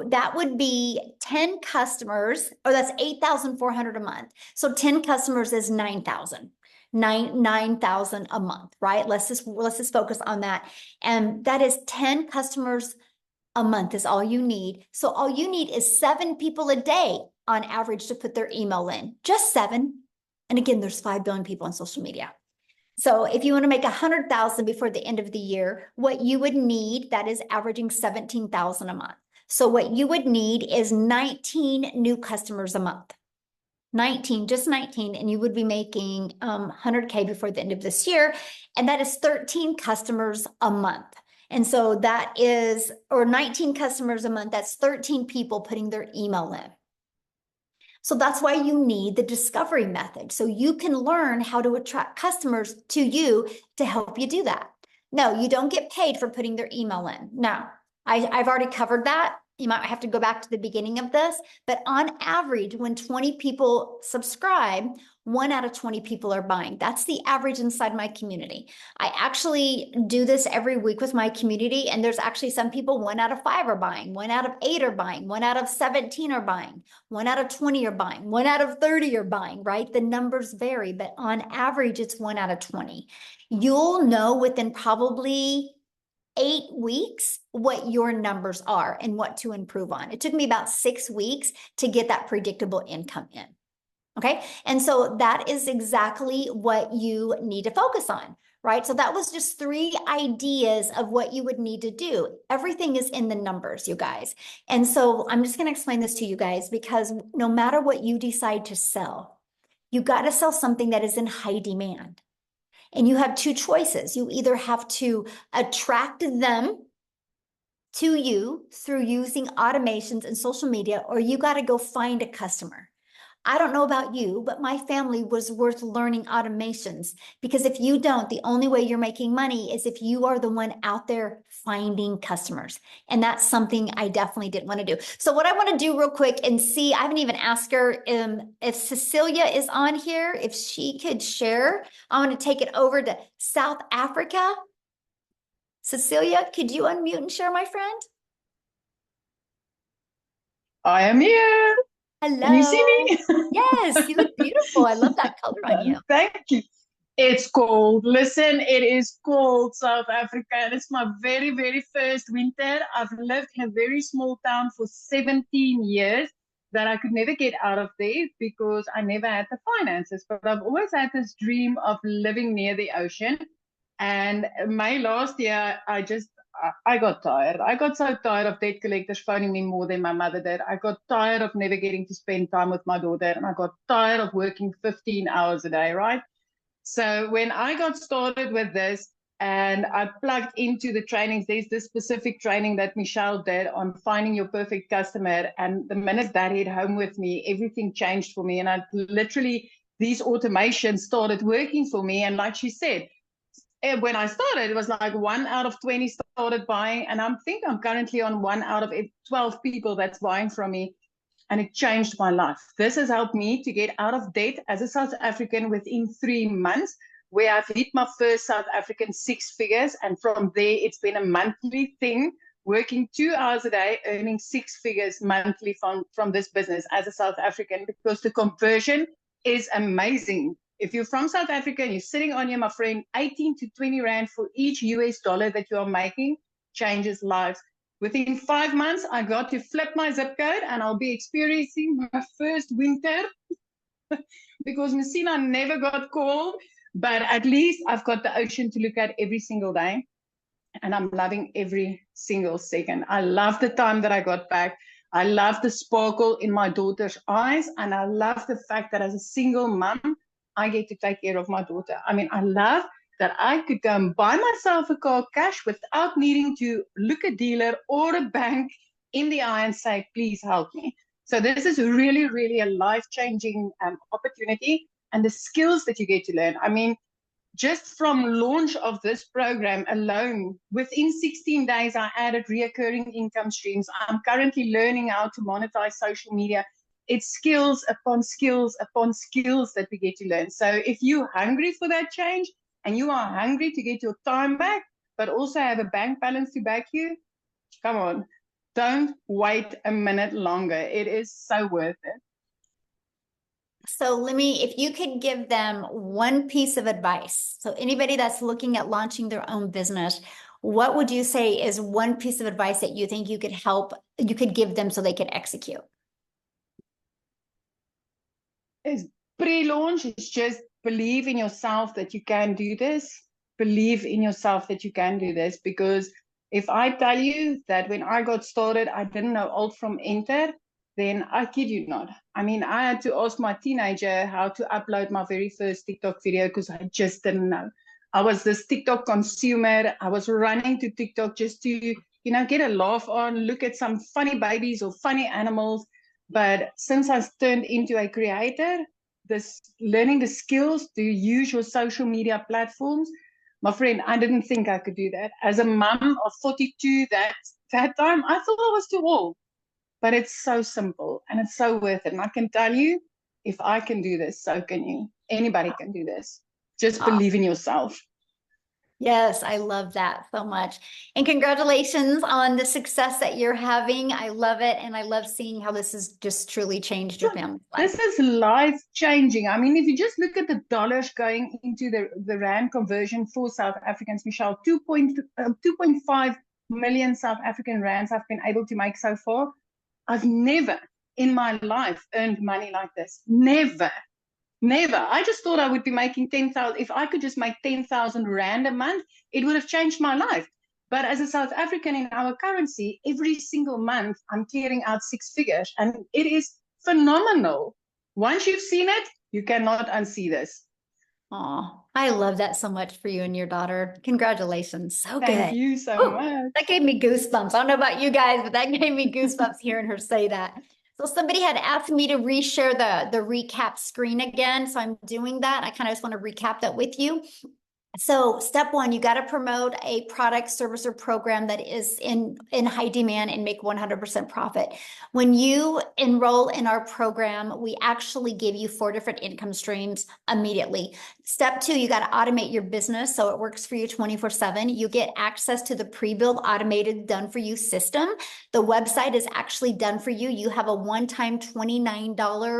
A: that would be 10 customers, or that's 8,400 a month. So 10 customers is 9,000. 9,000 a month, right? Let's just focus on that. And that is 10 customers a month is all you need. So all you need is 7 people a day on average to put their email in. Just 7. And again, there's 5 billion people on social media. So if you want to make 100,000 before the end of the year, what you would need, that is averaging 17,000 a month. So what you would need is 19 new customers a month. 19, just 19, and you would be making 100K before the end of this year. And that is 13 customers a month. And so that is, or 19 customers a month, that's 13 people putting their email in. So that's why you need the discovery method. So you can learn how to attract customers to you to help you do that. No, you don't get paid for putting their email in. No, I've already covered that. You might have to go back to the beginning of this, but on average, when 20 people subscribe, 1 out of 20 people are buying. That's the average inside my community. I actually do this every week with my community, and there's actually some people 1 out of 5 are buying, 1 out of 8 are buying, 1 out of 17 are buying, 1 out of 20 are buying, 1 out of 30 are buying, right? The numbers vary, but on average, it's 1 out of 20. You'll know within probably 8 weeks what your numbers are and what to improve on. It took me about 6 weeks to get that predictable income in. Okay. And so that is exactly what you need to focus on, right? So that was just 3 ideas of what you would need to do. Everything is in the numbers, you guys. And so I'm just going to explain this to you guys, because no matter what you decide to sell, you got to sell something that is in high demand. And you have 2 choices. You either have to attract them to you through using automations and social media, or you got to go find a customer. I don't know about you, but my family was worth learning automations, because if you don't, the only way you're making money is if you are the one out there finding customers. And that's something I definitely didn't want to do. So what I want to do real quick and see, I haven't even asked her if Cecilia is on here, if she could share. I want to take it over to South Africa. Cecilia, could you unmute and share, my friend?
D: I am here.
A: Hello.
D: Can you see me?
A: Yes, you look beautiful. I love that color on you.
D: Thank you. It's cold. Listen, it is cold, South Africa, and it's my very, very first winter. I've lived in a very small town for 17 years that I could never get out of there because I never had the finances. But I've always had this dream of living near the ocean. And May last year, I got tired. I got so tired of debt collectors phoning me more than my mother did. I got tired of never getting to spend time with my daughter. And I got tired of working 15 hours a day, right? So when I got started with this and I plugged into the trainings, there's this specific training that Michelle did on finding your perfect customer. And the minute that hit home with me, everything changed for me. And I literally, these automations started working for me. And like she said, when I started, it was like 1 out of 20 started buying. And I think I'm currently on 1 out of 12 people that's buying from me. And it changed my life. This has helped me to get out of debt as a South African within 3 months, where I've hit my first South African 6 figures. And from there, it's been a monthly thing, working 2 hours a day, earning 6 figures monthly from this business as a South African, because the conversion is amazing. If you're from South Africa and you're sitting on here, my friend, 18 to 20 Rand for each US dollar that you are making changes lives. Within 5 months, I got to flip my zip code and I'll be experiencing my first winter because Messina never got cold, but at least I've got the ocean to look at every single day. And I'm loving every single second. I love the time that I got back. I love the sparkle in my daughter's eyes. And I love the fact that as a single mom, I get to take care of my daughter. I mean, I love that I could go and buy myself a car cash without needing to look a dealer or a bank in the eye and say, please help me. So this is really, really a life-changing opportunity, and the skills that you get to learn. I mean, just from launch of this program alone, within 16 days, I added reoccurring income streams. I'm currently learning how to monetize social media. It's skills upon skills upon skills that we get to learn. So if you're hungry for that change and you are hungry to get your time back, but also have a bank balance to back you, come on, don't wait a minute longer. It is so worth it.
A: So if you could give them one piece of advice, so anybody that's looking at launching their own business, what would you say is one piece of advice that you think you could give them so they could execute?
D: Is pre-launch is just believe in yourself that you can do this. Believe in yourself that you can do this. Because if I tell you that when I got started, I didn't know alt from enter, then I kid you not. I mean, I had to ask my teenager how to upload my very first TikTok video because I just didn't know. I was this TikTok consumer. I was running to TikTok just to, get a laugh on, look at some funny babies or funny animals. But since I've turned into a creator, learning the skills to use your social media platforms, my friend, I didn't think I could do that. As a mom of 42 that time, I thought I was too old. But it's so simple and it's so worth it. And I can tell you, if I can do this, so can you. Anybody can do this. Just believe in yourself.
A: Yes, I love that so much. And congratulations on the success that you're having. I love it. And I love seeing how this has just truly changed your family's life.
D: This is life changing. I mean, if you just look at the dollars going into the Rand conversion for South Africans, Michelle, 2.5 million South African Rands I've been able to make so far. I've never in my life earned money like this. Never. I just thought I would be making 10,000. If I could just make 10,000 Rand a month, it would have changed my life. But as a South African in our currency, every single month I'm clearing out 6 figures, and it is phenomenal. Once you've seen it, you cannot unsee this.
A: Oh, I love that so much for you and your daughter. Congratulations. So good.
D: Thank you so much.
A: That gave me goosebumps. I don't know about you guys, but that gave me goosebumps hearing her say that. So somebody had asked me to reshare the recap screen again. So I'm doing that. I kind of just want to recap that with you. So step one, you got to promote a product, service, or program that is in high demand and make 100% profit. When you enroll in our program, we actually give you 4 different income streams immediately. Step 2, you got to automate your business so it works for you 24/7. You get access to the pre-built automated done for you system. The website is actually done for you. You have a one-time $29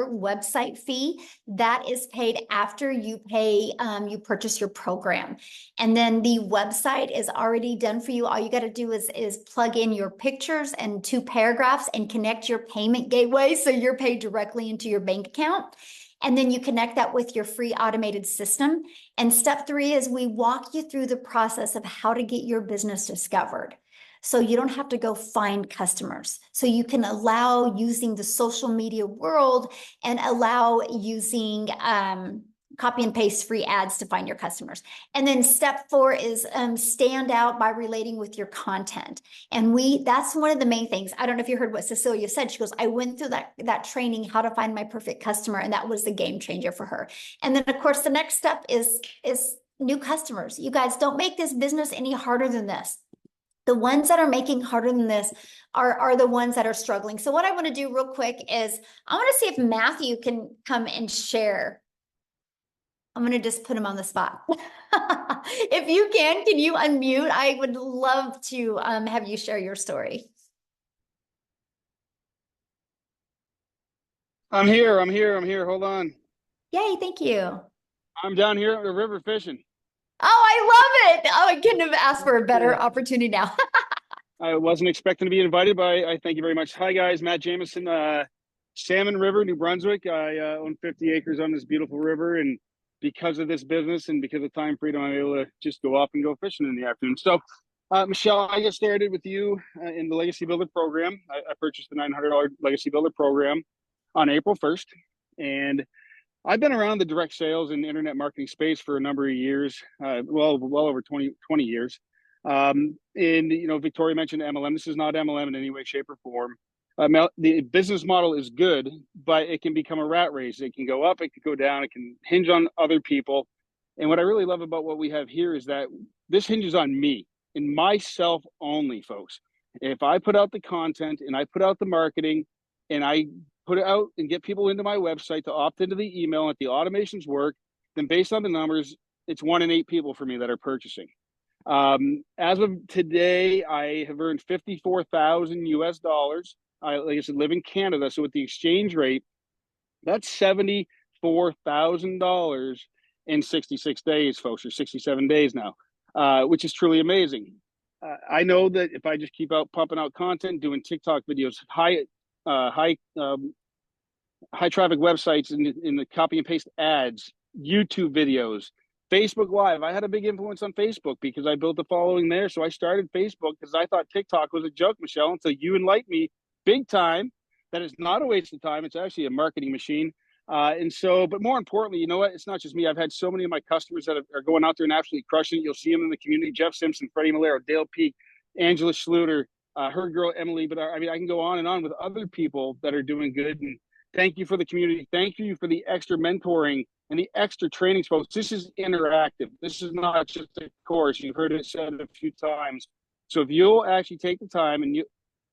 A: website fee that is paid after you you purchase your program. And then the website is already done for you. All you got to do is plug in your pictures and 2 paragraphs and connect your payment gateway so you're paid directly into your bank account. And then you connect that with your free automated system. And step 3 is we walk you through the process of how to get your business discovered. So you don't have to go find customers. So you can allow using the social media world and allow using copy and paste free ads to find your customers. And then step 4 is stand out by relating with your content. And that's one of the main things. I don't know if you heard what Cecilia said. She goes, I went through that training, how to find my perfect customer. And that was the game changer for her. And then of course, the next step is new customers. You guys, don't make this business any harder than this. The ones that are making harder than this are the ones that are struggling. So what I want to do real quick is I want to see if Matthew can come and share. I'm going to just put him on the spot. If you can you unmute? I would love to have you share your story.
E: I'm here. Hold on.
A: Yay, thank you.
E: I'm down here at the river fishing.
A: Oh, I love it. Oh, I couldn't have asked for a better opportunity now.
E: I wasn't expecting to be invited, but I thank you very much. Hi, guys. Matt Jameson, Salmon River, New Brunswick. I own 50 acres on this beautiful river. And because of this business and because of time freedom, I'm able to just go up and go fishing in the afternoon. So, Michelle, I got started with you in the Legacy Builder program. I purchased the $900 Legacy Builder program on April 1st. And I've been around the direct sales and internet marketing space for a number of years, well over 20 years. And, Victoria mentioned MLM. This is not MLM in any way, shape, or form. The business model is good, but it can become a rat race. It can go up, it can go down, it can hinge on other people. And what I really love about what we have here is that this hinges on me and myself only, folks. If I put out the content and I put out the marketing and I put it out and get people into my website to opt into the email and if the automations work, then based on the numbers, it's 1 in 8 people for me that are purchasing. As of today, I have earned 54,000 US dollars. Like I said, live in Canada. So with the exchange rate, that's $74,000 in 66 days, folks, or 67 days now, which is truly amazing. I know that if I just keep out pumping out content, doing TikTok videos, high traffic websites in the copy and paste ads, YouTube videos, Facebook Live. I had a big influence on Facebook because I built a following there. So I started Facebook because I thought TikTok was a joke, Michelle, until you enlightened me big time that it's not a waste of time. It's actually a marketing machine. But more importantly, you know what? It's not just me. I've had so many of my customers that are going out there and absolutely crushing it. You'll see them in the community. Jeff Simpson, Freddie Malero, Dale Peak, Angela Schluter, her girl, Emily. But I mean, I can go on and on with other people that are doing good. And thank you for the community. Thank you for the extra mentoring and the extra training, folks. This is interactive. This is not just a course. You've heard it said a few times. So if you'll actually take the time and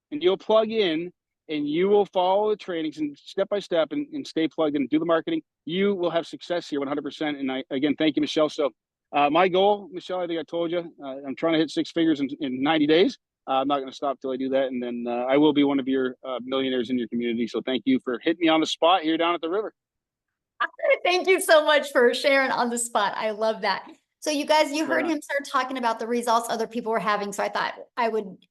E: you'll plug in and you will follow the trainings and step by step and stay plugged in and do the marketing, you will have success here 100%. And again, thank you, Michelle. So my goal, Michelle, I think I told you, I'm trying to hit 6 figures in 90 days. I'm not going to stop till I do that. And then I will be one of your millionaires in your community. So thank you for hitting me on the spot here down at the river.
A: Thank you so much for sharing on the spot. I love that. So you guys, you heard him start talking about the results other people were having. So I thought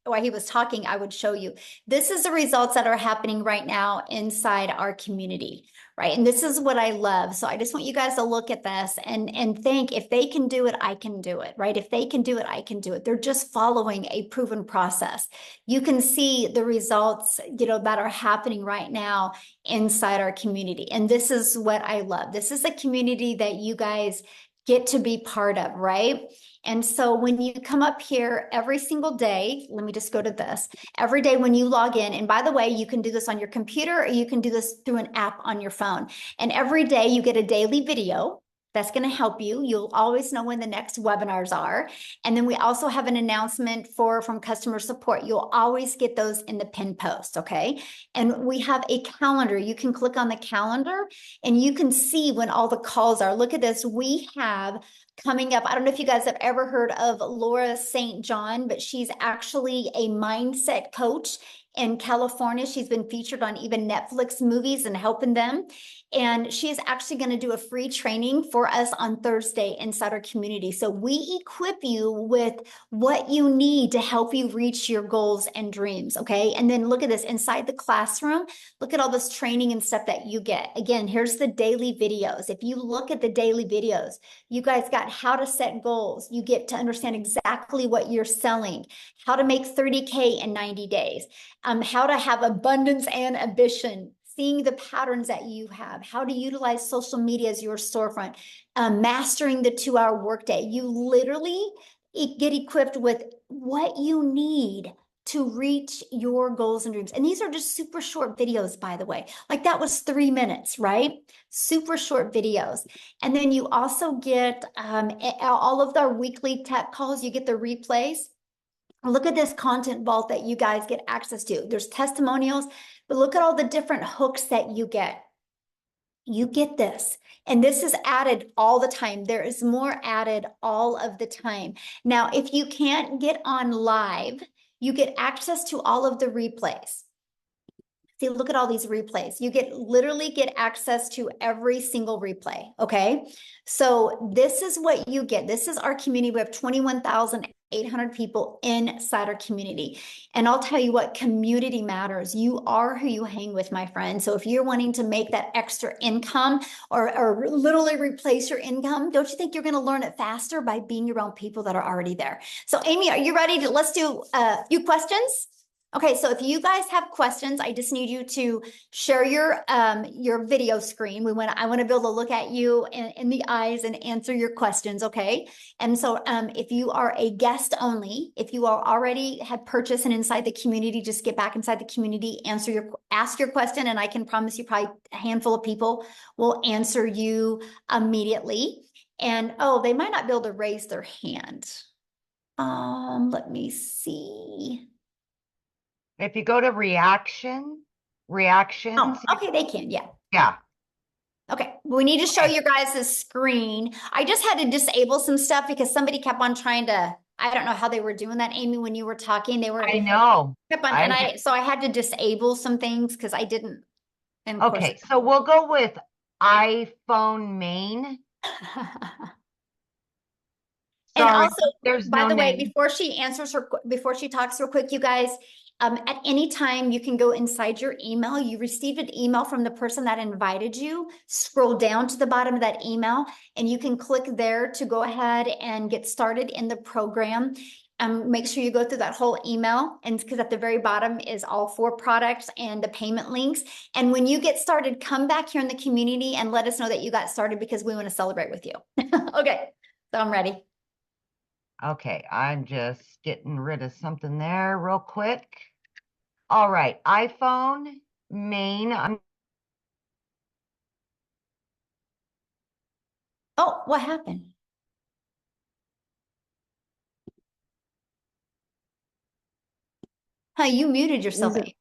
A: while he was talking, I would show you. This is the results that are happening right now inside our community, right? And this is what I love. So I just want you guys to look at this and think, if they can do it, I can do it, right? If they can do it, I can do it. They're just following a proven process. You can see the results, that are happening right now inside our community. And this is what I love. This is the community that you guys get to be part of, right? And so when you come up here every single day, let me just go to this. Every day when you log in, and by the way, you can do this on your computer or you can do this through an app on your phone. And every day you get a daily video that's going to help you. You'll always know when the next webinars are. And then we also have an announcement from customer support. You'll always get those in the pin post, okay? And we have a calendar. You can click on the calendar and you can see when all the calls are. Look at this. We have coming up, I don't know if you guys have ever heard of Laura St. John, but she's actually a mindset coach in California. She's been featured on even Netflix movies and helping them. And she is actually going to do a free training for us on Thursday inside our community. So we equip you with what you need to help you reach your goals and dreams. Okay. And then look at this inside the classroom. Look at all this training and stuff that you get. Again, here's the daily videos. If you look at the daily videos, you guys got how to set goals. You get to understand exactly what you're selling, how to make 30K in 90 days, how to have abundance and ambition, seeing the patterns that you have, how to utilize social media as your storefront, mastering the 2-hour workday. You literally get equipped with what you need to reach your goals and dreams. And these are just super short videos, by the way. Like that was 3 minutes, right? Super short videos. And then you also get all of our weekly tech calls. You get the replays. Look at this content vault that you guys get access to. There's testimonials, but look at all the different hooks that you get. You get this. And this is added all the time. There is more added all of the time. Now, if you can't get on live, you get access to all of the replays. See, look at all these replays. You literally get access to every single replay, okay? So this is what you get. This is our community. We have 21,000 800 people inside our community. And I'll tell you what, community matters. You are who you hang with, my friend. So if you're wanting to make that extra income or literally replace your income, don't you think you're going to learn it faster by being around people that are already there? So Amy, are you ready to, let's do a few questions? Okay, so if you guys have questions, I just need you to share your video screen. I want to be able to look at you in the eyes and answer your questions, okay? And so if you are a guest only, if you are already had purchased and inside the community, just get back inside the community, ask your question, and I can promise you probably a handful of people will answer you immediately. And oh, they might not be able to raise their hand. Let me see.
B: If you go to reactions.
A: Oh, okay, they can, yeah.
B: Yeah.
A: Okay, we need to show you guys the screen. I just had to disable some stuff because somebody kept on trying to, I don't know how they were doing that, Amy, when you were talking,
B: I know.
A: So I had to disable some things because I didn't. And of
B: Okay, so we'll go with iPhone main.
A: And
B: Sorry,
A: also,
B: there's
A: by
B: no
A: the way,
B: name.
A: before she talks real quick, you guys, at any time you can go inside your email. You received an email from the person that invited you. Scroll down to the bottom of that email, and you can click there to go ahead and get started in the program. Make sure you go through that whole email, and because at the very bottom is all 4 products and the payment links. And when you get started, come back here in the community and let us know that you got started because we want to celebrate with you. Okay, so I'm ready.
B: Okay, I'm just getting rid of something there real quick. All right, iPhone main.
A: Oh, what happened? Huh, you muted yourself.
F: Is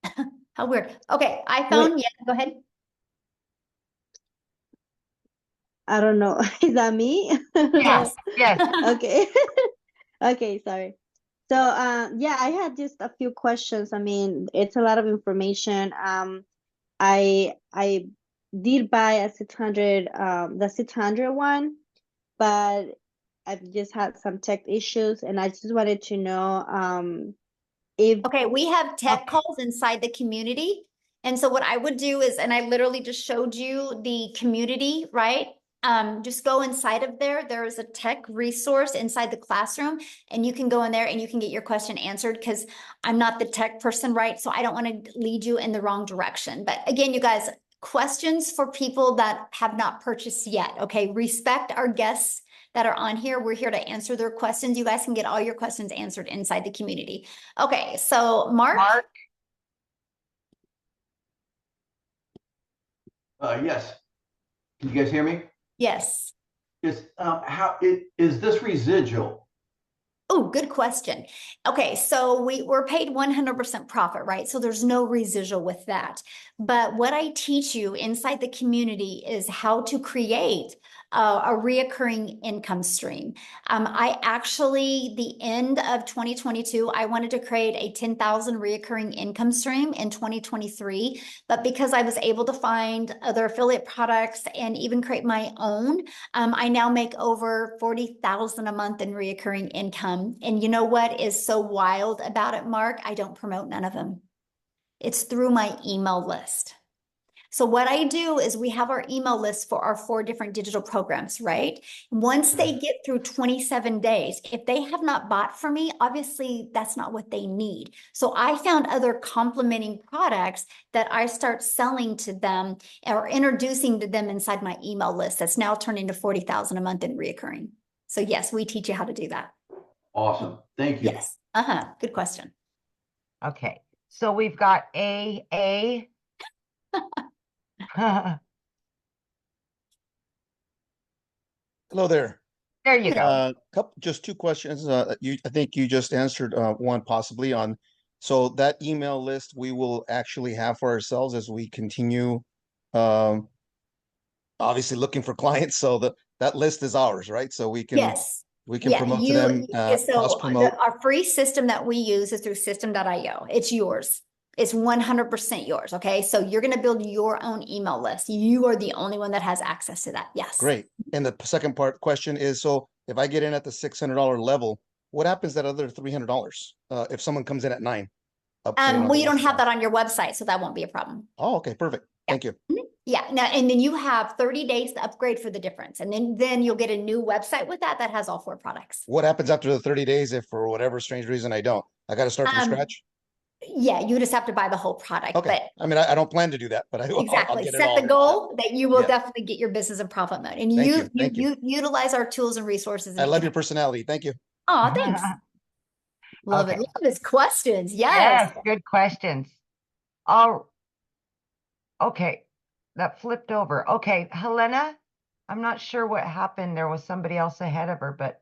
F: it-
A: How weird. Okay, iPhone, yeah, go ahead.
F: I don't know. Is that me?
B: Yes, yes.
F: Okay. Okay, sorry. So, yeah, I had just a few questions. I mean, it's a lot of information. I did buy a 600, the 600 one, but I've just had some tech issues, and I just wanted to know, if
A: Okay, we have tech calls inside the community. And so what I would do is, and I literally just showed you the community, right? Just go inside of there. There is a tech resource inside the classroom, and you can go in there and you can get your question answered because I'm not the tech person, right? So I don't want to lead you in the wrong direction. But again, you guys, questions for people that have not purchased yet. Okay, respect our guests that are on here. We're here to answer their questions. You guys can get all your questions answered inside the community. Okay, so Mark.
G: Yes. Can you guys hear me?
A: Yes.
G: Is is this residual?
A: Oh, good question. Okay, so we're paid 100% profit, right? So there's no residual with that. But what I teach you inside the community is how to create a reoccurring income stream. I actually, the end of 2022, I wanted to create a 10,000 reoccurring income stream in 2023. But because I was able to find other affiliate products and even create my own, I now make over 40,000 a month in reoccurring income. And you know what is so wild about it, Mark? I don't promote none of them. It's through my email list. So what I do is we have our email list for our 4 different digital programs, right? Once they get through 27 days, if they have not bought from me, obviously that's not what they need. So I found other complementing products that I start selling to them or introducing to them inside my email list that's now turned into 40,000 a month in reoccurring. So yes, we teach you how to do that.
G: Awesome. Thank you.
A: Yes. Good question.
B: Okay, so we've got AA.
H: Hello there.
B: There you go.
H: Just 2 questions. I think you just answered one possibly on. So that email list we will actually have for ourselves as we continue, obviously looking for clients. So that list is ours, right? So we can promote to them, cross promote.
A: Our free system that we use is through system.io. It's yours. It's 100% yours. Okay. So you're going to build your own email list. You are the only one that has access to that. Yes.
H: Great. And the second question is, so if I get in at the $600 level, what happens that other $300? If someone comes in at 9?
A: Well, you don't have that on your website, so that won't be a problem.
H: Oh, okay, perfect.
A: Yeah.
H: Thank you.
A: Yeah, now, and then you have 30 days to upgrade for the difference. And then you'll get a new website with that has all 4 products.
H: What happens after the 30 days if for whatever strange reason I don't? I got to start from scratch?
A: Yeah, you just have to buy the whole product.
H: Okay.
A: But
H: I mean, I don't plan to do that, but I'll
A: exactly,
H: get it
A: set
H: all.
A: the goal that you will
H: Yeah.
A: definitely get your business in profit mode. And
H: Thank you.
A: you utilize our tools and resources.
H: I love your personality. Thank you.
A: Oh, thanks. Love it.
B: Okay.
A: Love his questions.
B: Yes,
A: Yes.
B: good questions. Oh, okay. That flipped over. Okay, Helena, I'm not sure what happened. There was somebody else ahead of her, but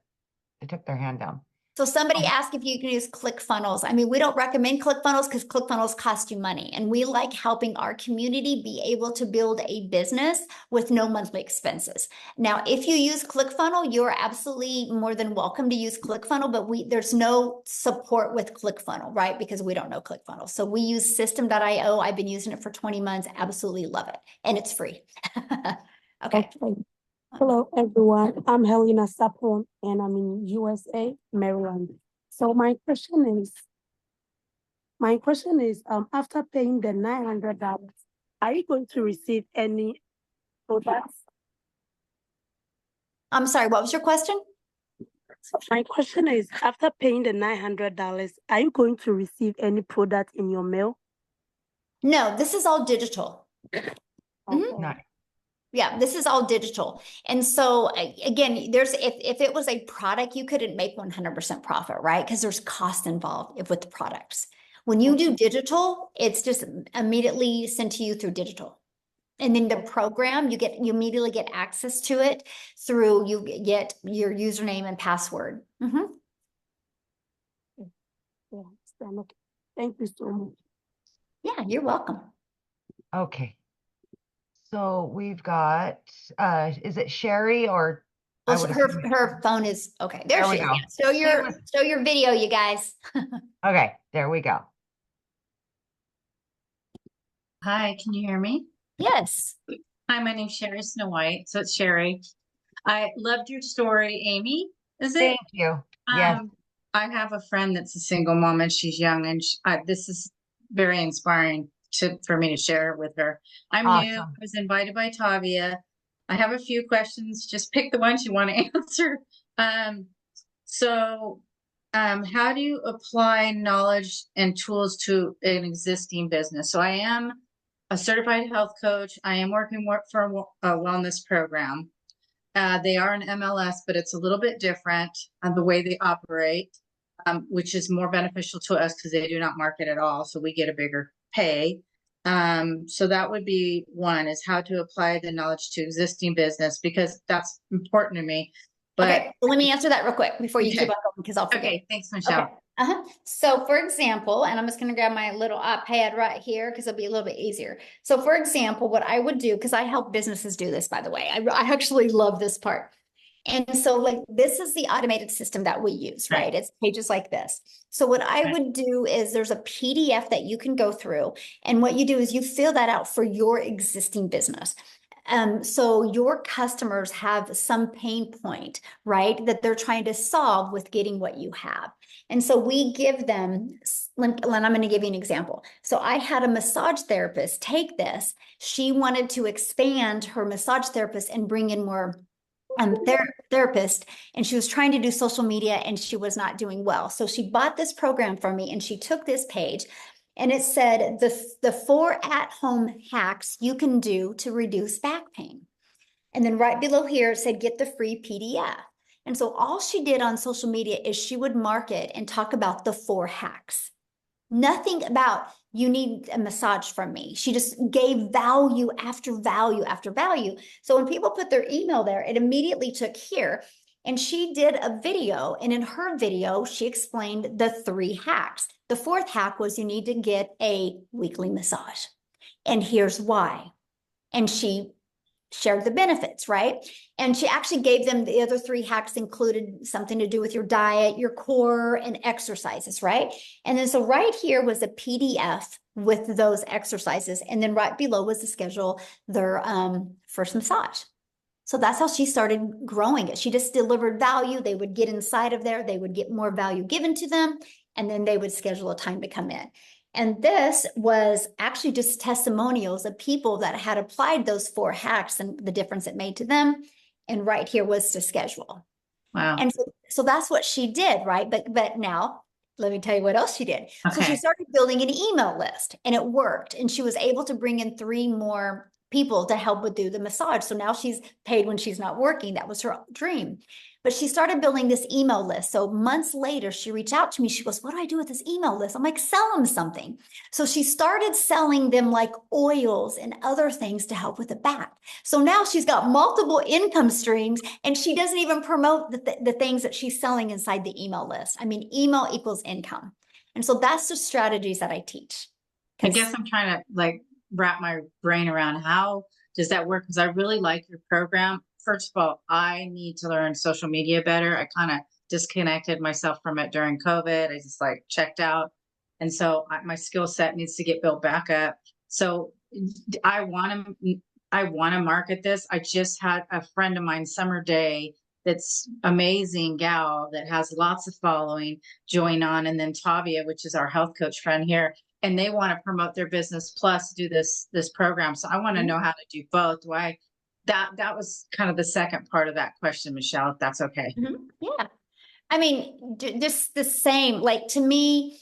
B: they took their hand down.
A: So somebody asked if you can use ClickFunnels. I mean, we don't recommend ClickFunnels because ClickFunnels cost you money. And we like helping our community be able to build a business with no monthly expenses. Now, if you use ClickFunnels, you're absolutely more than welcome to use ClickFunnels, but there's no support with ClickFunnels, right? Because we don't know ClickFunnels. So we use System.io. I've been using it for 20 months. Absolutely love it. And it's free. Okay.
I: Hello, everyone. I'm Helena Sapon, and I'm in USA, Maryland. So my question is, after paying the $900, are you going to receive any products?
A: I'm sorry, what was your question?
I: My question is, after paying the $900, are you going to receive any product in your mail?
A: No, this is all digital.
I: Okay.
B: Nice.
A: Yeah, this is all digital. And so again, if it was a product, you couldn't make 100% profit, right? Because there's cost involved with the products. When you do digital, it's just immediately sent to you through digital. And then the program, you immediately get access to it through, you get your username and password.
I: Yeah, okay. Thank you so much.
A: Yeah, you're welcome.
B: Okay. So we've got, is it Sherry or? I
A: Well,
B: would
A: her
B: assume-
A: phone is, okay, there
B: There we
A: she is.
B: go.
A: Yeah. Show your video, you guys.
B: Okay, there we go.
J: Hi, can you hear me?
A: Yes.
J: Hi, my name's Sherry Snow White. So it's Sherry. I loved your story, Amy. Is it?
B: Thank you. Yes.
J: I have a friend that's a single mom and she's young, and this is very inspiring for me to share with her. I'm new. I
B: Awesome.
J: was invited by Tavia. I have a few questions. Just pick the ones you want to answer. How do you apply knowledge and tools to an existing business? So I am a certified health coach. I am working for a wellness program. They are an MLS, but it's a little bit different on the way they operate, which is more beneficial to us because they do not market at all. So we get a bigger pay. So that would be one, is how to apply the knowledge to existing business, because that's important to me. But
A: Okay, well, let me answer that real quick before you keep on going, because I'll forget.
J: okay, thanks, Michelle.
A: Okay. So for example, and I'm just going to grab my little iPad right here because it'll be a little bit easier. So for example, what I would do, because I help businesses do this, by the way, I actually love this part. And so like, this is the automated system that we use, right? It's pages like this. So what I would do is there's a PDF that you can go through. And what you do is you fill that out for your existing business. So your customers have some pain point, right, that they're trying to solve with getting what you have. And so we give them, and I'm going to give you an example. So I had a massage therapist take this. She wanted to expand her massage therapist and bring in more therapist, and she was trying to do social media and she was not doing well. So she bought this program from me and she took this page and it said the 4 at-home hacks you can do to reduce back pain. And then right below here, it said, get the free PDF. And so all she did on social media is she would market and talk about the 4 hacks. Nothing about you need a massage from me. She just gave value after value after value. So when people put their email there, it immediately took here. And she did a video, and in her video, she explained the 3 hacks. The 4th hack was you need to get a weekly massage. And here's why. And she shared the benefits, right? And she actually gave them the other 3 hacks included something to do with your diet, your core, and exercises, right? And then so right here was a PDF with those exercises. And then right below was to schedule their first massage. So that's how she started growing it. She just delivered value. They would get inside of there, they would get more value given to them, and then they would schedule a time to come in. And this was actually just testimonials of people that had applied those 4 hacks and the difference it made to them. And right here was to schedule.
J: Wow.
A: And so that's what she did, right? But now let me tell you what else she did. So she
J: Okay.
A: started building an email list, and it worked. And she was able to bring in 3 more people to help with do the massage. So now she's paid when she's not working. That was her dream. But she started building this email list. So months later, she reached out to me. She goes, what do I do with this email list? I'm like, sell them something. So she started selling them like oils and other things to help with the back. So now she's got multiple income streams, and she doesn't even promote the things that she's selling inside the email list. I mean, email equals income. And so that's the strategies that I teach.
J: I guess I'm trying to like wrap my brain around how does that work? Because I really like your program. First of all, I need to learn social media better. I kind of disconnected myself from it during COVID. I just like checked out. And so my skill set needs to get built back up. So I want to market this. I just had a friend of mine, Summer Day, that's amazing gal that has lots of following, join on, and then Tavia, which is our health coach friend here, and they want to promote their business plus do this program. So I want to know how to do both. That was kind of the second part of that question, Michelle, if that's okay.
A: Yeah. I mean, just the same, like to me,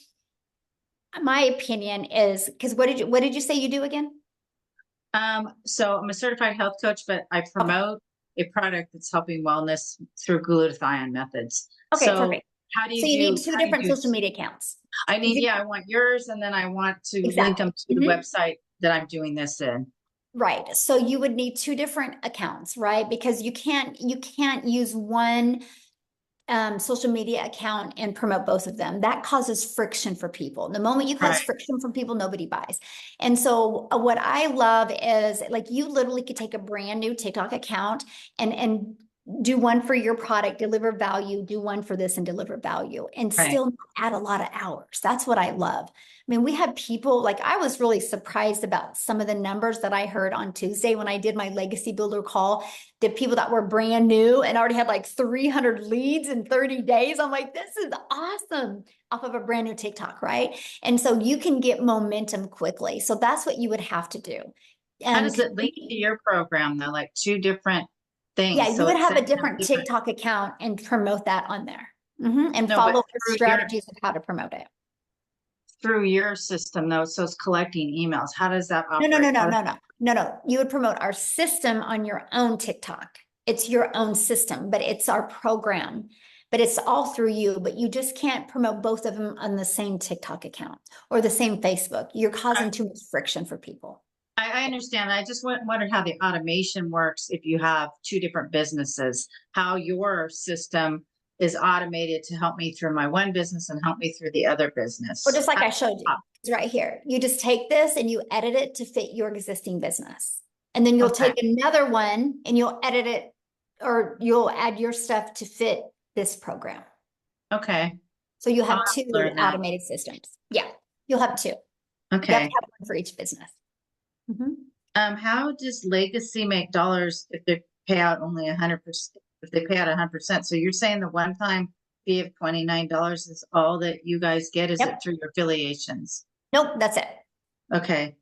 A: my opinion is, because what did you say you do again?
J: So I'm a certified health coach, but I promote a product that's helping wellness through glutathione methods.
A: Okay,
J: So
A: perfect.
J: how do you
A: So you need
J: do-
A: 2
J: how do you
A: different
J: do-
A: social media accounts.
J: I want yours, and then I want to link them to the website that I'm doing this in.
A: Right. So you would need 2 different accounts, right? Because you can't use one social media account and promote both of them. That causes friction for people. The moment you cause
J: Right.
A: friction for people, nobody buys. And so what I love is like you literally could take a brand new TikTok account and do one for your product, deliver value, do one for this and deliver value, and
J: Right.
A: still add a lot of hours. That's what I love. I mean, we had people, like I was really surprised about some of the numbers that I heard on Tuesday when I did my legacy builder call. The people that were brand new and already had like 300 leads in 30 days. I'm like, this is awesome, off of a brand new TikTok, right? And so you can get momentum quickly. So that's what you would have to do.
J: How does it link to your program though? Like 2 different things.
A: Yeah, you
J: So
A: would
J: it
A: have a
J: sends them
A: different TikTok account and promote that on there. And
J: No,
A: follow
J: but
A: the
J: through
A: strategies of how to promote it.
J: through your system though, so it's collecting emails. How does that
A: No,
J: operate?
A: no, no, no, no, no, no, no. You would promote our system on your own TikTok. It's your own system, but it's our program, but it's all through you, but you just can't promote both of them on the same TikTok account or the same Facebook. You're causing too much friction for people.
J: I understand. I just wondered how the automation works if you have 2 different businesses, how your system is automated to help me through my one business and help me through the other business.
A: Well, just like I showed you, it's right here. You just take this and you edit it to fit your existing business. And then you'll take another one and you'll edit it, or you'll add your stuff to fit this program.
J: Okay.
A: So you have
J: I'll
A: 2
J: learn that.
A: automated systems. Yeah, you'll have 2. You have to
J: Okay.
A: have one for each business.
J: How does Legacy make dollars if they pay out only 100%? If they pay out 100%, so you're saying the one-time fee of $29 is all that you guys get? Is it
A: Yep.
J: through your affiliations?
A: Nope, that's it.
J: Okay.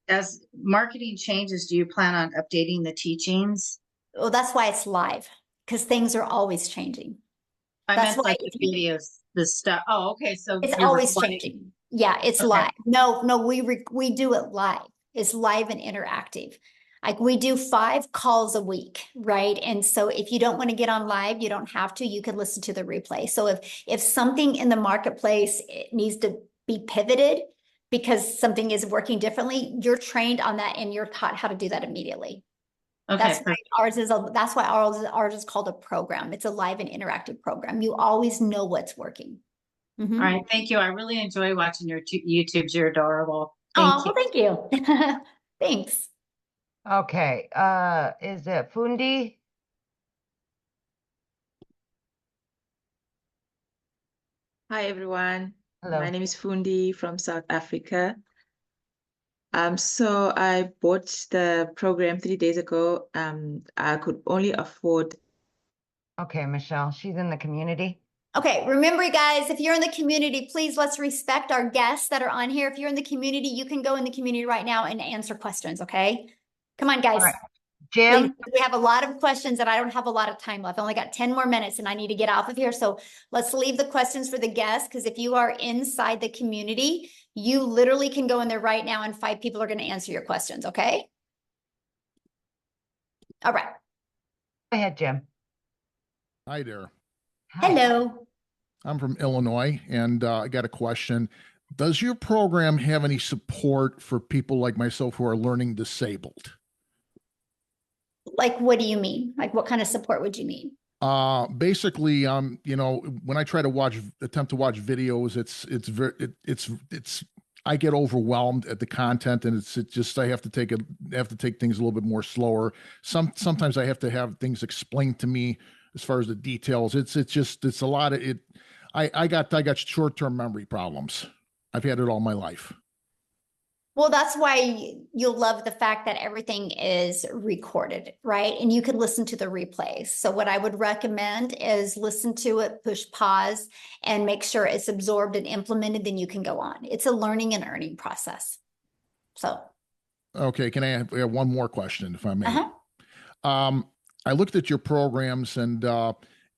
J: As marketing changes, do you plan on updating the teachings?
A: Well, that's why it's live, because things are always changing.
J: I
A: That's
J: meant
A: why
J: like the videos, the stuff. Oh, okay. So
A: it's
J: you're
A: always
J: recording-
A: changing. Yeah, it's
J: Okay.
A: live. No, we do it live. It's live and interactive. Like we do 5 calls a week, right? And so if you don't want to get on live, you don't have to. You can listen to the replay. So if something in the marketplace it needs to be pivoted because something is working differently, you're trained on that and you're taught how to do that immediately.
J: Okay.
A: That's why ours is called a program. It's a live and interactive program. You always know what's working.
J: All right. Thank you. I really enjoy watching your YouTubes. You're adorable.
A: Oh, well, thank you. Thanks.
B: Okay, is it Fundi?
K: Hi everyone.
B: Hello.
K: My name is Fundi from South Africa. So I bought the program 3 days ago. I could only afford.
B: Okay, Michelle, she's in the community.
A: Okay, remember guys, if you're in the community, please let's respect our guests that are on here. If you're in the community, you can go in the community right now and answer questions, okay? Come on, guys.
B: All right. Jim,
A: Please, we have a lot of questions and I don't have a lot of time left. I only got 10 more minutes and I need to get off of here. So let's leave the questions for the guests, because if you are inside the community, you literally can go in there right now and 5 people are going to answer your questions, okay? All right.
B: go ahead, Jim.
L: Hi there.
B: Hi.
A: Hello.
L: I'm from Illinois, and I got a question. Does your program have any support for people like myself who are learning disabled?
A: Like, what do you mean? Like, what kind of support would you need?
L: Basically, you know, when I try to attempt to watch videos, it's I get overwhelmed at the content, and it's just I have to take things a little bit more slower. Sometimes I have to have things explained to me as far as the details. It's a lot of it. I got short-term memory problems. I've had it all my life.
A: Well, that's why you'll love the fact that everything is recorded, right? And you can listen to the replays. So what I would recommend is listen to it, push pause, and make sure it's absorbed and implemented, then you can go on. It's a learning and earning process. So.
L: Okay, can I have one more question, if I may?
A: Uh-huh.
L: I looked at your programs, and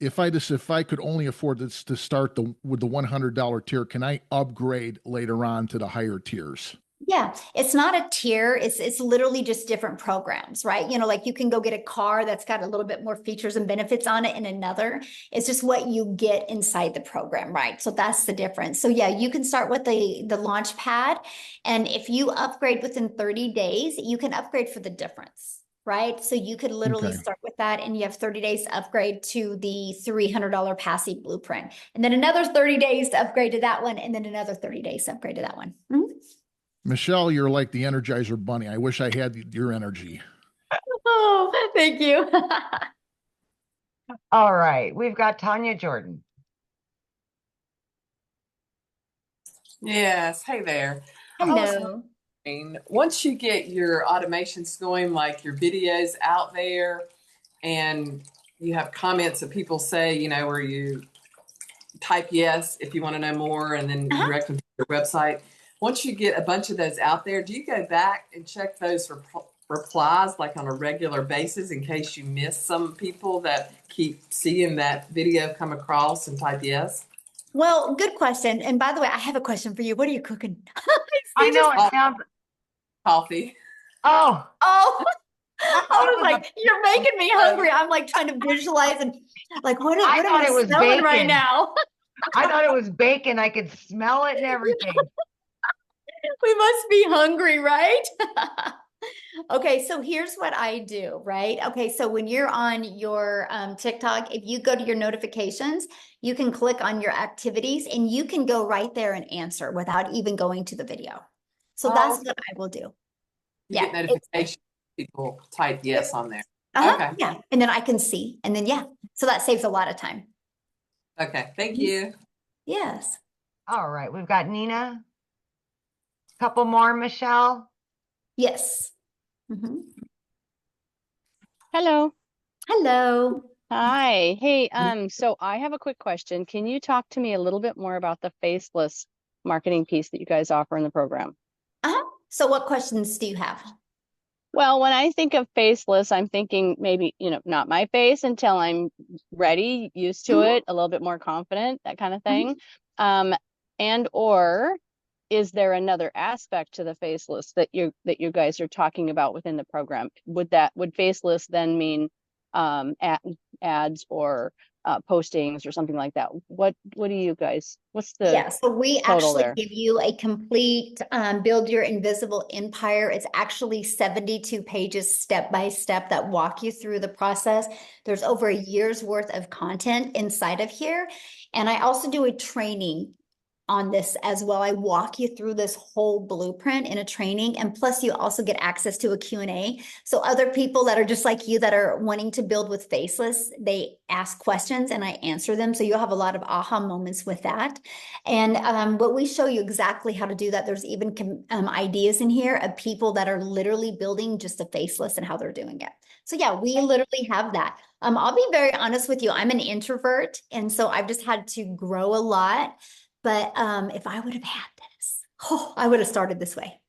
L: if I could only afford this to start with the $100 tier, can I upgrade later on to the higher tiers?
A: Yeah, it's not a tier. It's literally just different programs, right? You know, like you can go get a car that's got a little bit more features and benefits on it in another. It's just what you get inside the program, right? So that's the difference. So yeah, you can start with the launch pad, and if you upgrade within 30 days, you can upgrade for the difference, right? So you could literally start with that, and you have 30 days to upgrade to the $300 Passy Blueprint, and then another 30 days to upgrade to that one, and then another 30 days to upgrade to that one. Mm-hmm.
L: Michelle, you're like the Energizer Bunny. I wish I had your energy.
A: Oh, thank you.
B: All right, we've got Tanya Jordan.
M: Yes, hey there. I was
A: Hello.
M: wondering, once you get your automations going, like your videos out there, and you have comments that people say, you know, where you type yes if you want to know more, and then direct them to your website. Once you get a bunch of those out there, do you go back and check those replies like on a regular basis in case you miss some people that keep seeing that video come across and type yes?
A: Well, good question. And by the way, I have a question for you. What are you cooking?
B: I know it sounds
M: coffee.
B: Oh.
A: I was like, you're making me hungry. I'm like trying to visualize and like, what am I smelling right now?
B: I thought it was bacon. I could smell it and everything.
A: We must be hungry, right? Okay, so here's what I do, right? Okay, so when you're on your TikTok, if you go to your notifications, you can click on your activities and you can go right there and answer without even going to the video. So that's what I will do.
M: You get notifications, people type yes on there.
A: Okay. Yeah, and then I can see, and then so that saves a lot of time.
M: Okay, thank you.
A: Yes.
B: All right, we've got Nina. Couple more, Michelle.
A: Yes.
N: Hello.
A: Hello.
N: Hi. Hey, so I have a quick question. Can you talk to me a little bit more about the faceless marketing piece that you guys offer in the program?
A: So what questions do you have?
N: Well, when I think of faceless, I'm thinking maybe, you know, not my face until I'm ready, used to it, a little bit more confident, that kind of thing. And or is there another aspect to the faceless that you guys are talking about within the program? Would faceless then mean ads or postings or something like that? What do you guys, what's the
A: so we
N: total
A: actually
N: there?
A: give you a complete build your invisible empire. It's actually 72 pages step by step that walk you through the process. There's over a year's worth of content inside of here. And I also do a training on this as well. I walk you through this whole blueprint in a training, and plus you also get access to a Q&A. So other people that are just like you that are wanting to build with Faceless, they ask questions and I answer them. So you'll have a lot of aha moments with that. And but we show you exactly how to do that. There's even ideas in here of people that are literally building just a Faceless and how they're doing it. So yeah, we literally have that. I'll be very honest with you. I'm an introvert, and so I've just had to grow a lot. But if I would have had this, I would have started this way.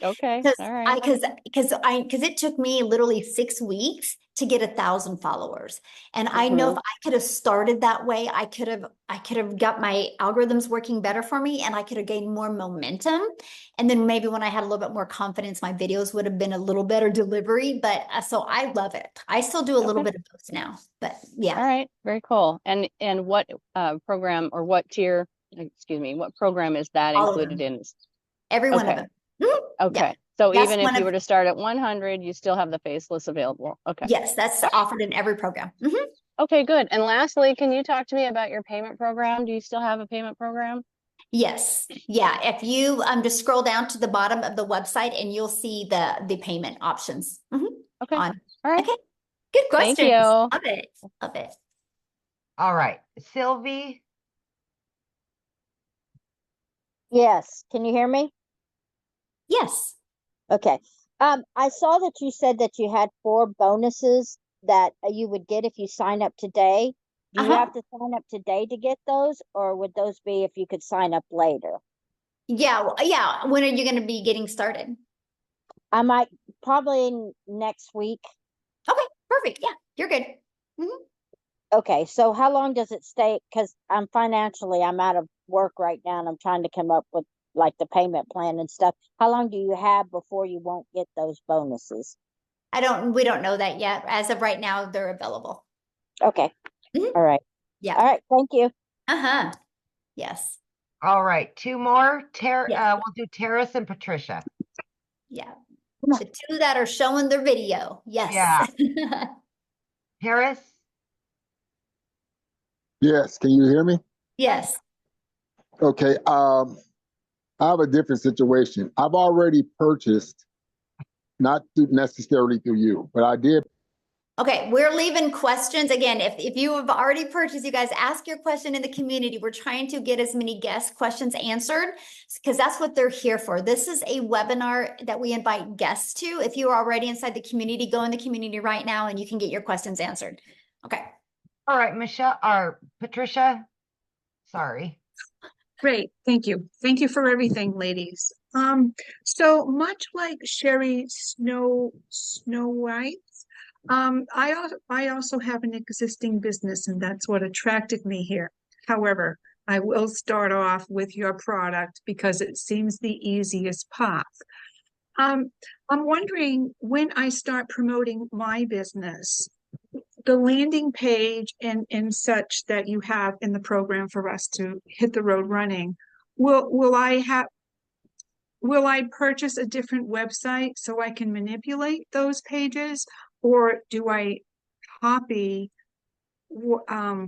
N: Okay.
A: Because
N: All right.
A: because it took me literally 6 weeks to get 1,000 followers. And I know if I could have started that way, I could have got my algorithms working better for me, and I could have gained more momentum. And then maybe when I had a little bit more confidence, my videos would have been a little better delivery. But so I love it. I still do a little bit of both now, but yeah.
N: All right. Very cool. And what program or what tier, excuse me, what program is that
A: All of
N: included
A: them.
N: in?
A: Every one of them.
N: Okay.
A: Yeah.
N: So
A: That's
N: even if
A: one
N: you
A: of-
N: were to start at 100, you still have the Faceless available. Okay.
A: Yes, that's offered in every program.
N: Okay, good. And lastly, can you talk to me about your payment program? Do you still have a payment program?
A: Yes. Yeah. If you just scroll down to the bottom of the website and you'll see the payment options.
N: Okay.
A: On.
N: All right.
A: Okay. Good question.
N: Thank you.
A: Love it. Love it.
B: All right, Sylvie.
O: Yes, can you hear me?
A: Yes.
O: Okay. I saw that you said that you had 4 bonuses that you would get if you sign up today. Do you have to sign up today to get those, or would those be if you could sign up later?
A: Yeah. Yeah. When are you going to be getting started?
O: I might probably next week.
A: Okay. Perfect. Yeah. You're good.
O: Okay. So how long does it stay? Because I'm out of work right now, and I'm trying to come up with like the payment plan and stuff. How long do you have before you won't get those bonuses?
A: We don't know that yet. As of right now, they're available.
O: Okay. All right.
A: Yeah.
O: All right. Thank you.
A: Yes.
B: All right, 2 more.
A: Yes.
B: We'll do Terrace and Patricia.
A: Yeah. The 2 that are showing their video. Yes.
B: Yeah. Terrace?
P: Yes, can you hear me?
A: Yes.
P: Okay, I have a different situation. I've already purchased, not necessarily through you, but I did.
A: Okay, we're leaving questions. Again, if you have already purchased, you guys ask your question in the community. We're trying to get as many guest questions answered because that's what they're here for. This is a webinar that we invite guests to. If you are already inside the community, go in the community right now and you can get your questions answered. Okay.
B: All right, Michelle or Patricia. Sorry.
Q: Great, thank you. Thank you for everything, ladies. So much like Sherry Snow White, I also have an existing business, and that's what attracted me here. However, I will start off with your product because it seems the easiest path. I'm wondering, when I start promoting my business, the landing page and such that you have in the program for us to hit the road running, will I purchase a different website so I can manipulate those pages, or do I copy the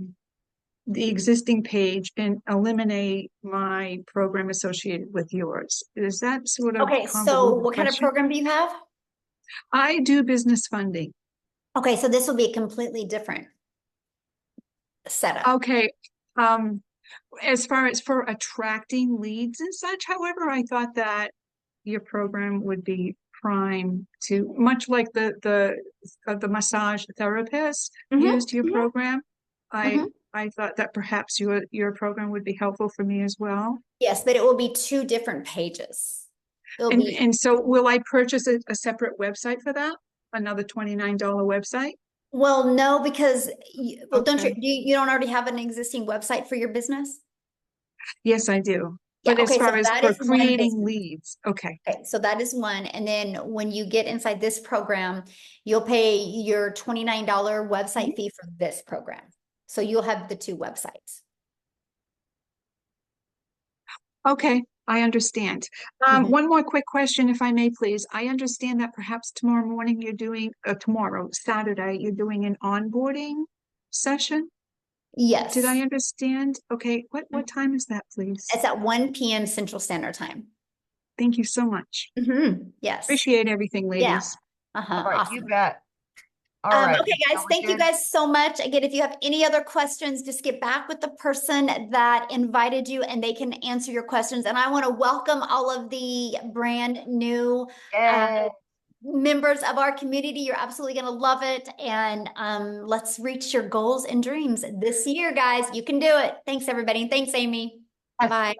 Q: existing page and eliminate my program associated with yours? Is that sort of
A: Okay, so
Q: convoluted
A: what kind of
Q: question?
A: program do you have?
Q: I do business funding.
A: Okay, so this will be a completely different setup.
Q: Okay. As far as for attracting leads and such, however, I thought that your program would be prime to, much like the massage therapist used your program. I thought that perhaps your program would be helpful for me as well.
A: Yes, but it will be 2 different pages.
Q: And so will I purchase a separate website for that? Another $29 website?
A: Well, no, because don't you don't already have an existing website for your business?
Q: Yes, I do.
A: Yeah,
Q: But as
A: okay, so
Q: far as
A: that
Q: for
A: is one
Q: creating
A: business.
Q: leads, okay.
A: Okay, so that is one. And then when you get inside this program, you'll pay your $29 website fee for this program. So you'll have the 2 websites.
Q: Okay, I understand. One more quick question, if I may, please. I understand that perhaps tomorrow morning you're doing, Saturday, you're doing an onboarding session?
A: Yes.
Q: Did I understand? Okay, what time is that, please?
A: It's at 1 p.m. Central Standard Time.
Q: Thank you so much.
A: Yes.
Q: Appreciate everything,
A: Yeah.
Q: ladies.
B: All right, you
A: Awesome.
B: bet. All right.
A: Okay, guys,
B: Michelle,
A: thank you
B: again,
A: guys so much. Again, if you have any other questions, just get back with the person that invited you and they can answer your questions. And I want to welcome all of the brand new
B: Yay.
A: members of our community. You're absolutely going to love it. And let's reach your goals and dreams this year, guys. You can do it. Thanks, everybody. Thanks, Amy. Bye.